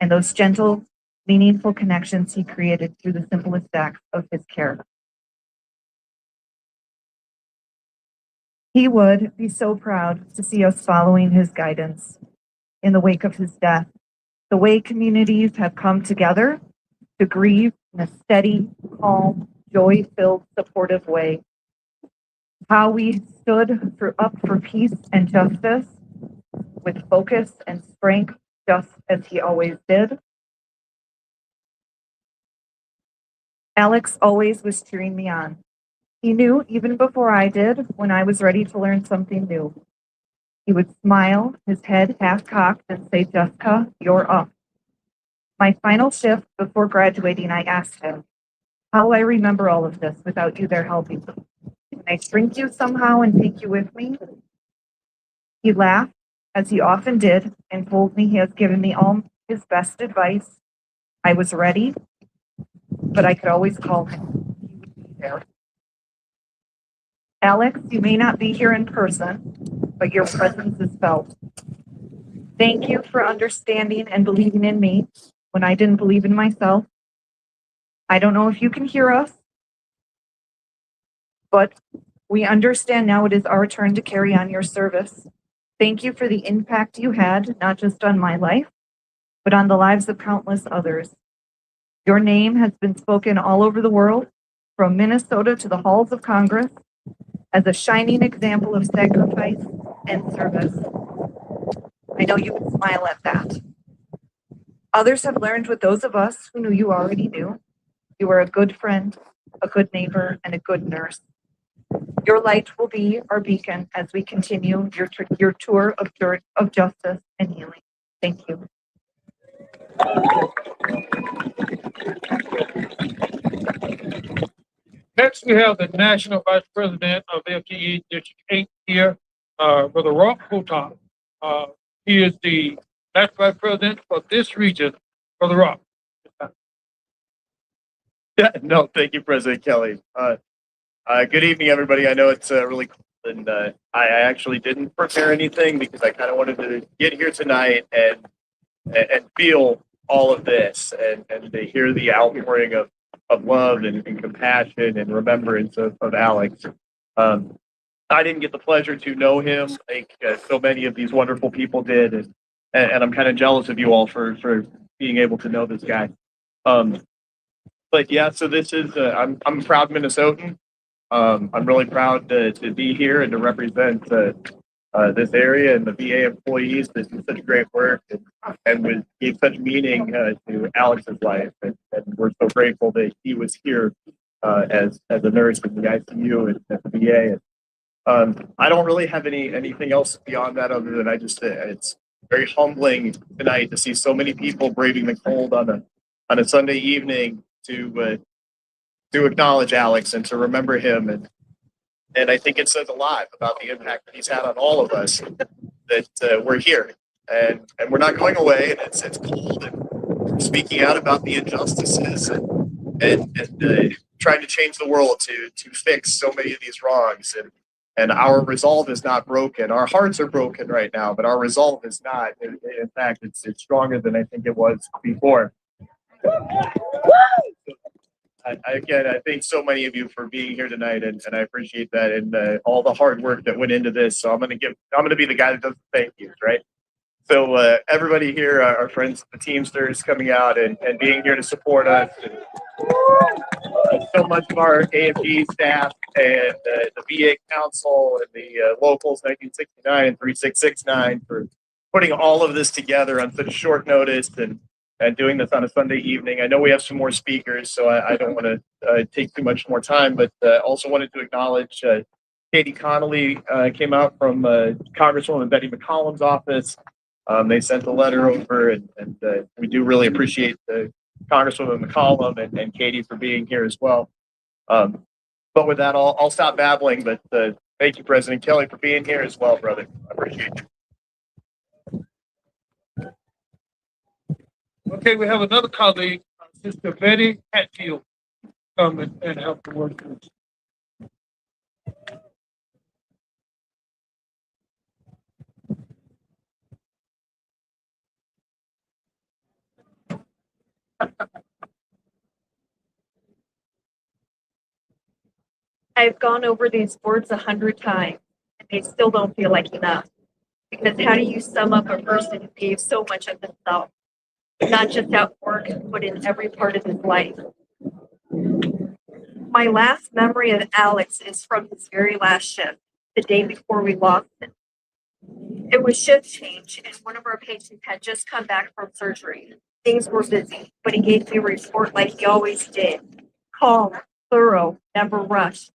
and those gentle, meaningful connections he created through the simplest acts of his care. He would be so proud to see us following his guidance in the wake of his death. The way communities have come together to grieve in a steady, calm, joy-filled, supportive way. How we stood up for peace and justice with focus and strength, just as he always did. Alex always was cheering me on. He knew even before I did when I was ready to learn something new. He would smile, his head half cocked, and say, "Jessica, you're up." My final shift before graduating, I asked him, "How will I remember all of this without you there helping me? Can I shrink you somehow and take you with me?" He laughed, as he often did, and told me he has given me all his best advice. I was ready, but I could always call him. He would be there. Alex, you may not be here in person, but your presence is felt. Thank you for understanding and believing in me when I didn't believe in myself. I don't know if you can hear us, but we understand now it is our turn to carry on your service. Thank you for the impact you had, not just on my life, but on the lives of countless others. Your name has been spoken all over the world, from Minnesota to the halls of Congress, as a shining example of sacrifice and service. I know you can smile at that. Others have learned what those of us who knew you already knew. You are a good friend, a good neighbor, and a good nurse. Your light will be our beacon as we continue your tour of justice and healing. Thank you. Next, we have the National Vice President of FTE District 8 here, Brother Rob Hotan. He is the National Vice President for this region, Brother Rob. Yeah, no, thank you, President Kelly. Good evening, everybody. I know it's really cool, and I actually didn't prepare anything because I kind of wanted to get here tonight and feel all of this and to hear the outpouring of love and compassion and remembrance of Alex. I didn't get the pleasure to know him like so many of these wonderful people did, and I'm kind of jealous of you all for being able to know this guy. But yeah, so this is I'm a proud Minnesotan. I'm really proud to be here and to represent this area and the VA employees that do such great work and gave such meaning to Alex's life. And we're so grateful that he was here as a nurse in the ICU and at the VA. I don't really have anything else beyond that other than it's very humbling tonight to see so many people braving the cold on a Sunday evening to acknowledge Alex and to remember him. And I think it says a lot about the impact that he's had on all of us that we're here and we're not going away, and it's cold, and we're speaking out about the injustices and trying to change the world to fix so many of these wrongs. And our resolve is not broken. Our hearts are broken right now, but our resolve is not. In fact, it's stronger than I think it was before. I thank so many of you for being here tonight, and I appreciate that and all the hard work that went into this. So I'm going to be the guy that does the thank yous, right? So everybody here, our friends, the Teamsters coming out and being here to support us. And so much of our AFG staff and the VA Council and the Locals 1969 and 3669 for putting all of this together on such short notice and doing this on a Sunday evening. I know we have some more speakers, so I don't want to take too much more time, but also wanted to acknowledge Katie Connolly came out from Congresswoman Betty McCollum's office. They sent a letter over, and we do really appreciate Congresswoman McCollum and Katie for being here as well. But with that, I'll stop babbling. But thank you, President Kelly, for being here as well, brother. I appreciate you. Okay, we have another colleague, Sister Betty Hatfield, come and help the work. I've gone over these words 100 times, and they still don't feel like enough. Because how do you sum up a person who gave so much of himself, not just at work, but in every part of his life? My last memory of Alex is from his very last shift, the day before we lost him. It was shift change, and one of our patients had just come back from surgery. Things were busy, but he gave me a report like he always did. Calm, thorough, never rushed.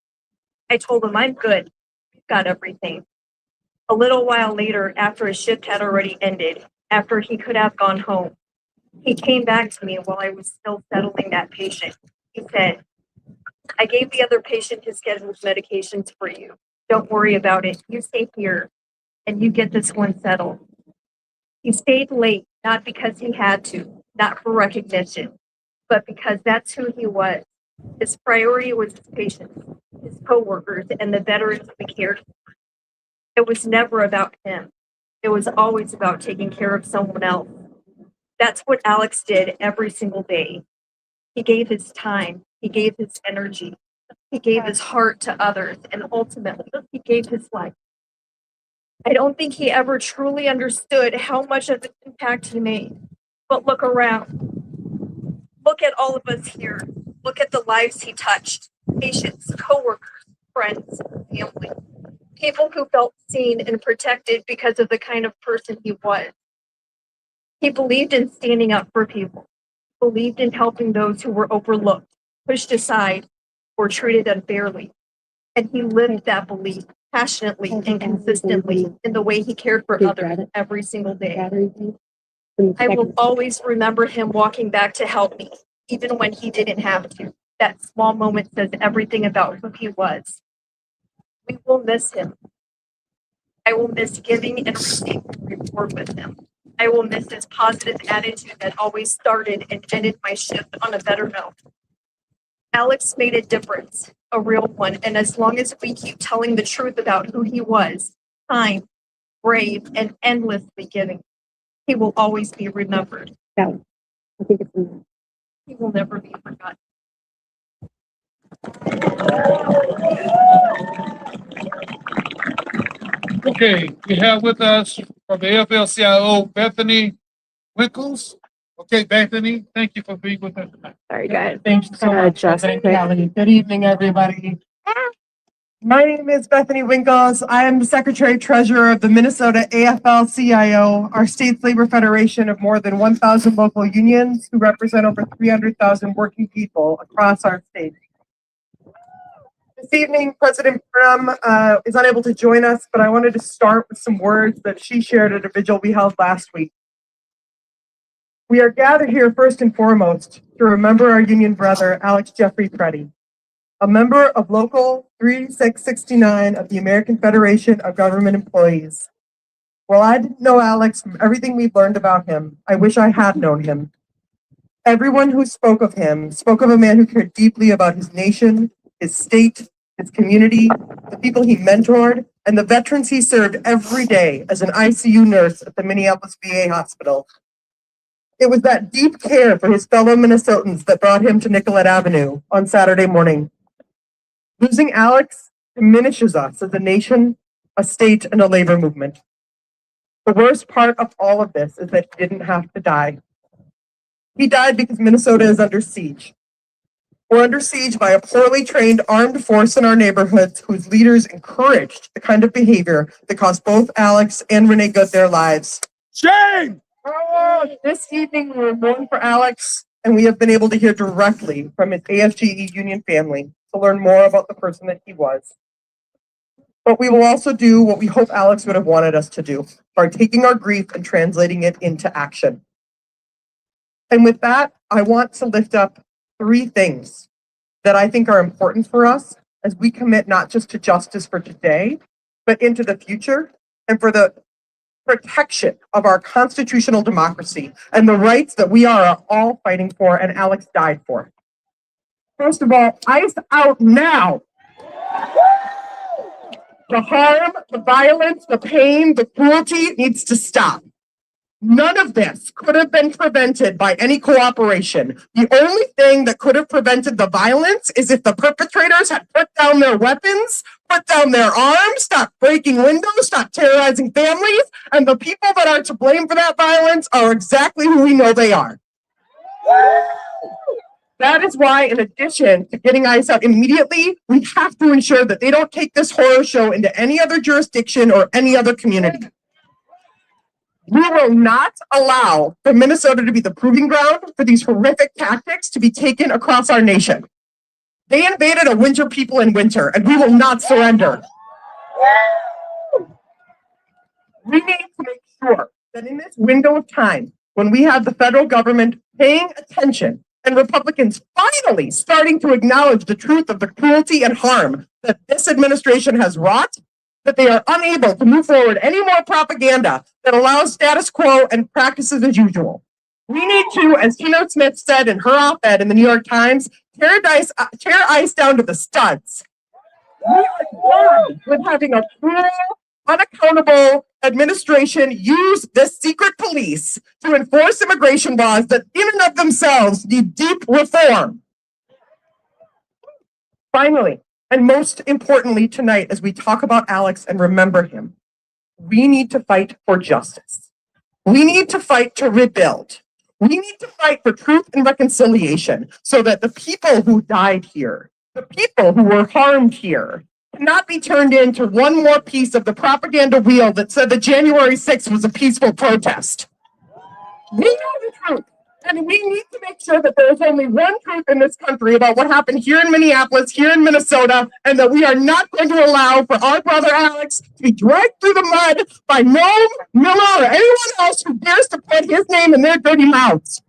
I told him, I'm good. We've got everything. A little while later, after his shift had already ended, after he could have gone home, he came back to me while I was still settling that patient. He said, I gave the other patient his scheduled medications for you. Don't worry about it. You stay here and you get this one settled. He stayed late, not because he had to, not for recognition, but because that's who he was. His priority was his patients, his coworkers, and the veterans we cared for. It was never about him. It was always about taking care of someone else. That's what Alex did every single day. He gave his time, he gave his energy, he gave his heart to others, and ultimately, he gave his life. I don't think he ever truly understood how much of an impact he made. But look around. Look at all of us here. Look at the lives he touched. Patients, coworkers, friends, family. People who felt seen and protected because of the kind of person he was. He believed in standing up for people, believed in helping those who were overlooked, pushed aside, or treated unfairly. And he lived that belief passionately and consistently in the way he cared for others every single day. I will always remember him walking back to help me, even when he didn't have to. That small moment says everything about who he was. We will miss him. I will miss giving and receiving reward with him. I will miss his positive attitude that always started and ended my shift on a better note. Alex made a difference, a real one, and as long as we keep telling the truth about who he was, kind, brave, and endlessly giving, he will always be remembered. I think it's He will never be forgotten. Okay, we have with us from the AFL-CIO, Bethany Winkles. Okay, Bethany, thank you for being with us tonight. Sorry, guys. Thank you so much, President Kelly. Good evening, everybody. My name is Bethany Winkles. I am the Secretary Treasurer of the Minnesota AFL-CIO, our state's labor federation of more than 1,000 local unions who represent over 300,000 working people across our state. This evening, President Burnham is unable to join us, but I wanted to start with some words that she shared at a vigil we held last week. We are gathered here first and foremost to remember our union brother, Alex Jeffrey Pretti, a member of Local 3669 of the American Federation of Government Employees. While I didn't know Alex from everything we've learned about him, I wish I had known him. Everyone who spoke of him spoke of a man who cared deeply about his nation, his state, his community, the people he mentored, and the veterans he served every day as an ICU nurse at the Minneapolis VA hospital. It was that deep care for his fellow Minnesotans that brought him to Nicollet Avenue on Saturday morning. Losing Alex diminishes us as a nation, a state, and a labor movement. The worst part of all of this is that he didn't have to die. He died because Minnesota is under siege. We're under siege by a poorly trained armed force in our neighborhoods whose leaders encouraged the kind of behavior that cost both Alex and Renee Good their lives. Shame! This evening, we will mourn for Alex, and we have been able to hear directly from his AFGE union family to learn more about the person that he was. But we will also do what we hope Alex would have wanted us to do, by taking our grief and translating it into action. And with that, I want to lift up three things. that I think are important for us as we commit not just to justice for today, but into the future and for the protection of our constitutional democracy and the rights that we are all fighting for and Alex died for. First of all, ICE out now. The harm, the violence, the pain, the cruelty needs to stop. None of this could have been prevented by any cooperation. The only thing that could have prevented the violence is if the perpetrators had put down their weapons, put down their arms, stopped breaking windows, stopped terrorizing families, and the people that are to blame for that violence are exactly who we know they are. That is why, in addition to getting ICE out immediately, we have to ensure that they don't take this horror show into any other jurisdiction or any other community. We will not allow for Minnesota to be the proving ground for these horrific tactics to be taken across our nation. They invaded a winter people in winter, and we will not surrender. We need to make sure that in this window of time, when we have the federal government paying attention and Republicans finally starting to acknowledge the truth of the cruelty and harm that this administration has wrought, that they are unable to move forward any more propaganda that allows status quo and practices as usual. We need to, as Tino Smith said in her op-ed in the New York Times, tear ICE down to the studs. We are done with having a cruel, unaccountable administration use this secret police to enforce immigration laws that in and of themselves need deep reform. Finally, and most importantly tonight, as we talk about Alex and remember him, we need to fight for justice. We need to fight to rebuild. We need to fight for truth and reconciliation so that the people who died here, the people who were harmed here, cannot be turned into one more piece of the propaganda wheel that said that January 6th was a peaceful protest. We know the truth. And we need to make sure that there is only one truth in this country about what happened here in Minneapolis, here in Minnesota, and that we are not going to allow for our brother Alex to be dragged through the mud by Noam, Miller, or anyone else who dares to put his name in their dirty mouths.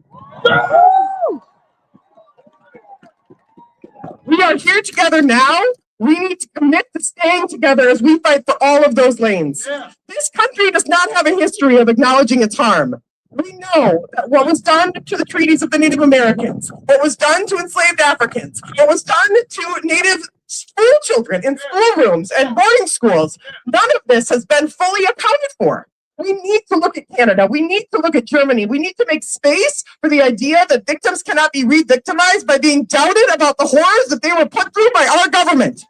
We are here together now. We need to commit to staying together as we fight for all of those lanes. This country does not have a history of acknowledging its harm. We know that what was done to the treaties of the Native Americans, what was done to enslaved Africans, what was done to Native school children in schoolrooms and boarding schools, none of this has been fully accounted for. We need to look at Canada. We need to look at Germany. We need to make space for the idea that victims cannot be re-victimized by being doubted about the horrors that they were put through by our government.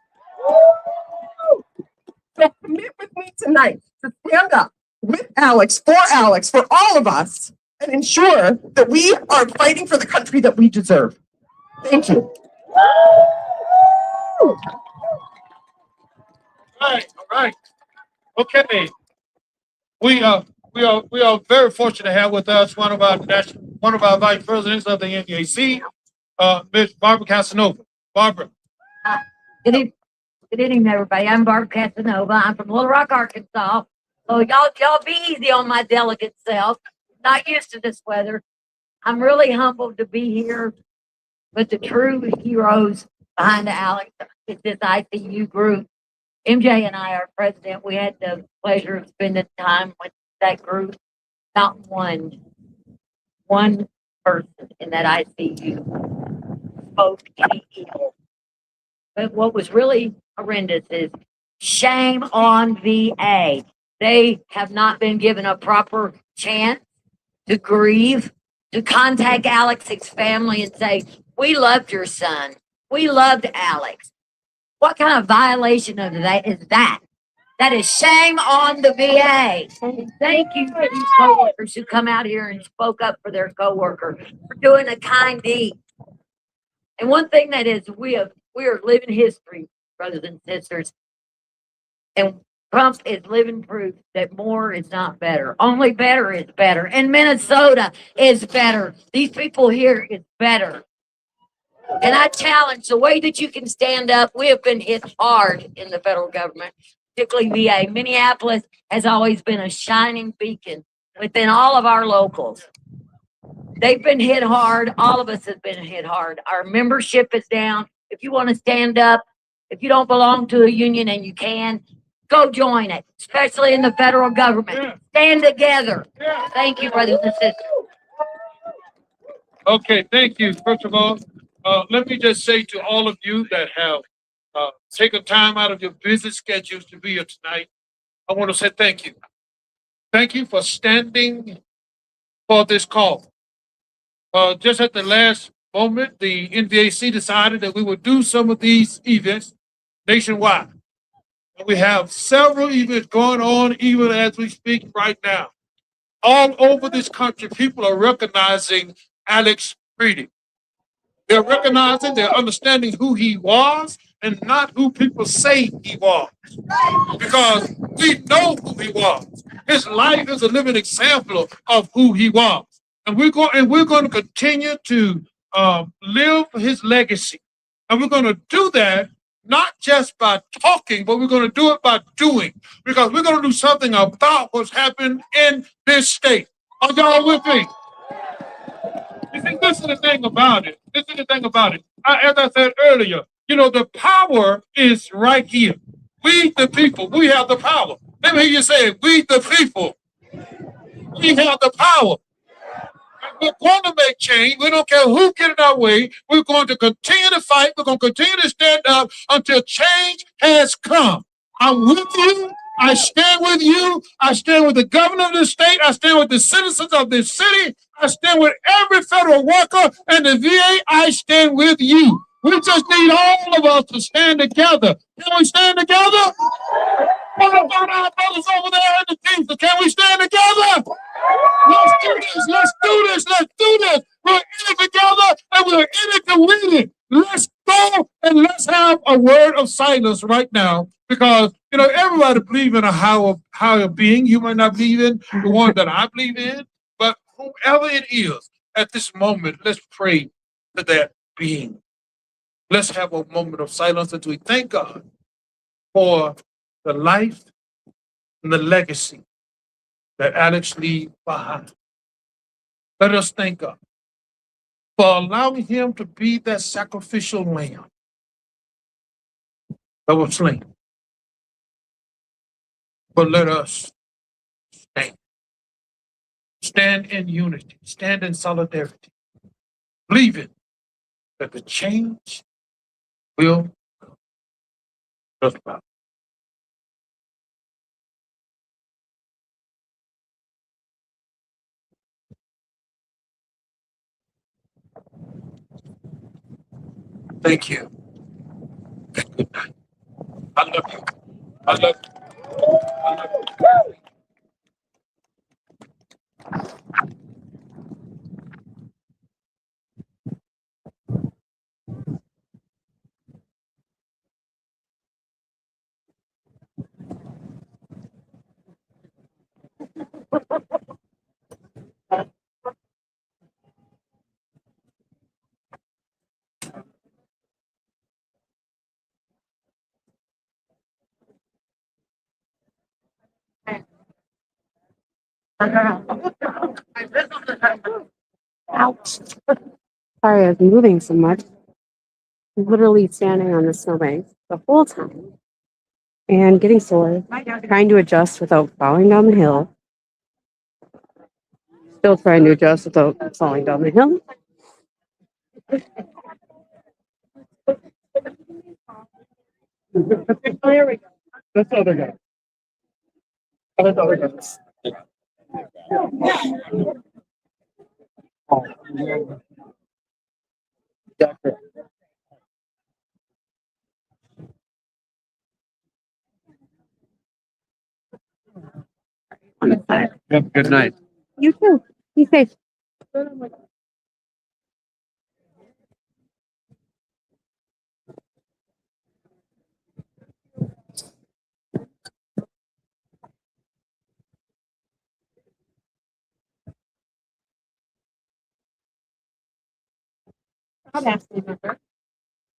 So commit with me tonight to stand up with Alex, for all of us, and ensure that we are fighting for the country that we deserve. Thank you. All right. Okay. We are very fortunate to have with us one of our vice presidents of the NJC, Ms. Barbara Casanova. Barbara. Good evening, everybody. I'm Barbara Casanova. I'm from Little Rock, Arkansas. So y'all be easy on my delicate self. Not used to this weather. I'm really humbled to be here with the true heroes behind Alex. It's this ICU group. MJ and I, our president, we had the pleasure of spending time with that group. Not one person in that ICU spoke any evil. But what was really horrendous is shame on VA. They have not been given a proper chance to grieve, to contact Alex's family and say, we loved your son. We loved Alex. What kind of violation of that is that? That is shame on the VA. And thank you for these coworkers who come out here and spoke up for their coworker, for doing a kind deed. And one thing that is, we are living history, brothers and sisters. And Trump is living proof that more is not better. Only better is better. And Minnesota is better. These people here is better. And I challenge the way that you can stand up. We have been hit hard in the federal government, particularly VA. Minneapolis has always been a shining beacon within all of our locals. They've been hit hard. All of us have been hit hard. Our membership is down. If you want to stand up, if you don't belong to a union and you can, go join it, especially in the federal government. Stand together. Thank you, brothers and sisters. Okay, thank you. First of all, let me just say to all of you that have taken time out of your busy schedules to be here tonight, I want to say thank you. Thank you for standing for this call. Just at the last moment, the NVAC decided that we would do some of these events nationwide. And we have several events going on even as we speak right now. All over this country, people are recognizing Alex Pretti. They're recognizing, they're understanding who he was and not who people say he was. Because we know who he was. His life is a living example of who he was. And we're going to continue to live his legacy. And we're going to do that not just by talking, but we're going to do it by doing. Because we're going to do something about what's happened in this state. Are y'all with me? You see, this is the thing about it. This is the thing about it. As I said earlier, you know, the power is right here. We, the people, we have the power. Let me hear you say it. We, the people, we have the power. And we're going to make change. We don't care who get in our way. We're going to continue to fight. We're going to continue to stand up until change has come. I'm with you. I stand with you. I stand with the governor of this state. I stand with the citizens of this city. I stand with every federal worker and the VA. I stand with you. We just need all of us to stand together. Can we stand together? What about our brothers over there in the team? Can we stand together? Let's do this. Let's do this. Let's do this. We're in it together and we're in it to win it. Let's go and let's have a word of silence right now because, you know, everybody believes in a higher being. You might not believe in the one that I believe in, but whoever it is at this moment, let's pray to that being. Let's have a moment of silence as we thank God for the life and the legacy that Alex leaves behind. Let us thank God for allowing him to be that sacrificial lamb that was slain. But let us stand in unity, stand in solidarity, believing that the change will come. Just about. Thank you. And good night. I love you. I love you. I love you. Ouch. Sorry, I was moving so much. Literally standing on the snowbank the whole time and getting sore, trying to adjust without falling down the hill. Still trying to adjust without falling down the hill. There we go. That's the other guy. That's the other guy. Yep, good night. You too. Be safe.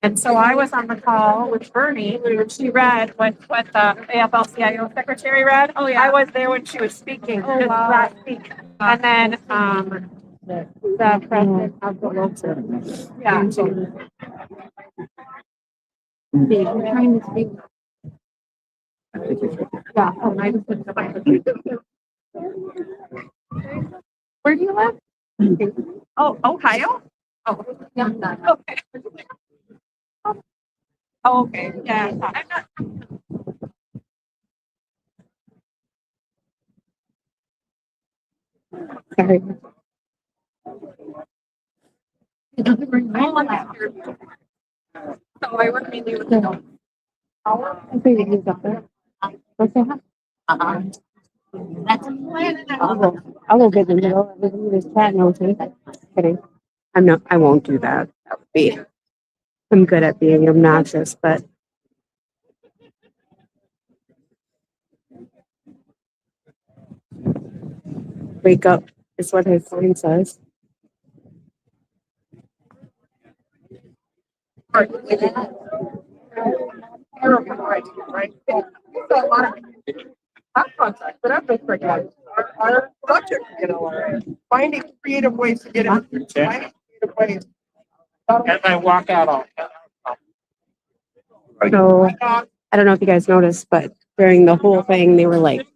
And so I was on the call with Bernie when she read what the AFL-CIO secretary read. Oh yeah, I was there when she was speaking. Oh, wow. Last week. And then the president of the local. Yeah. Dave, I'm trying to see. Yeah, oh, I just put it. Where do you live? Oh, Ohio? Oh, yeah. Okay. Oh, okay, yeah. I'm not. Sorry. So I work mainly with adults. I think he's up there. Let's say hi. I'll go get in the middle of this chat and okay. Kidding. I won't do that. That would be, I'm good at being obnoxious, but wake up is what his sign says. Right. Hot contact, but I've been forgetting. Our project, finding creative ways to get it. Finding creative ways. As I walk out, So I don't know if you guys noticed, but during the whole thing, they were like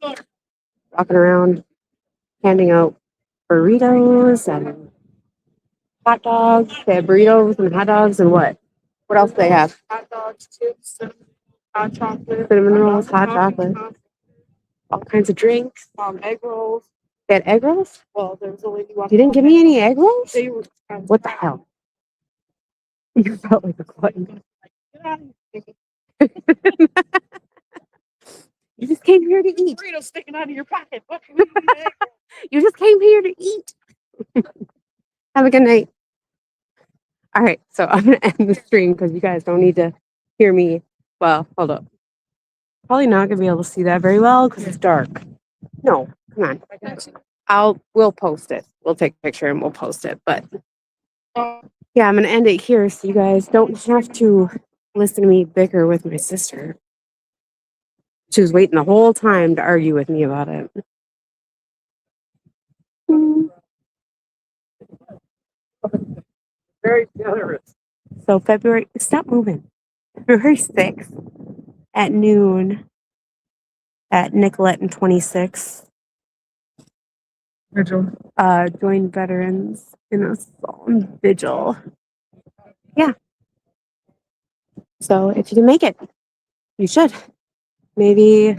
walking around, handing out burritos and hot dogs. They had burritos and hot dogs and what? What else do they have? Hot dogs, chips, hot chocolate. Cinnamon rolls, hot chocolate, all kinds of drinks. Egg rolls. They had egg rolls? Well, there was only one. You didn't give me any egg rolls? They were, What the hell? You felt like a glutton. You just came here to eat. Burrito sticking out of your pocket. What? You just came here to eat. Have a good night. All right, so I'm gonna end the stream because you guys don't need to hear me. Well, hold up. Probably not gonna be able to see that very well because it's dark. No, come on. We'll post it. We'll take a picture and we'll post it. But yeah, I'm gonna end it here so you guys don't have to listen to me bicker with my sister. She was waiting the whole time to argue with me about it. Very generous. So stop moving. February 6th at noon at Nicolette and 26. Vigil. Join veterans in a solemn vigil. Yeah. So if you can make it, you should. Maybe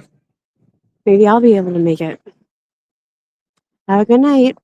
I'll be able to make it. Have a good night.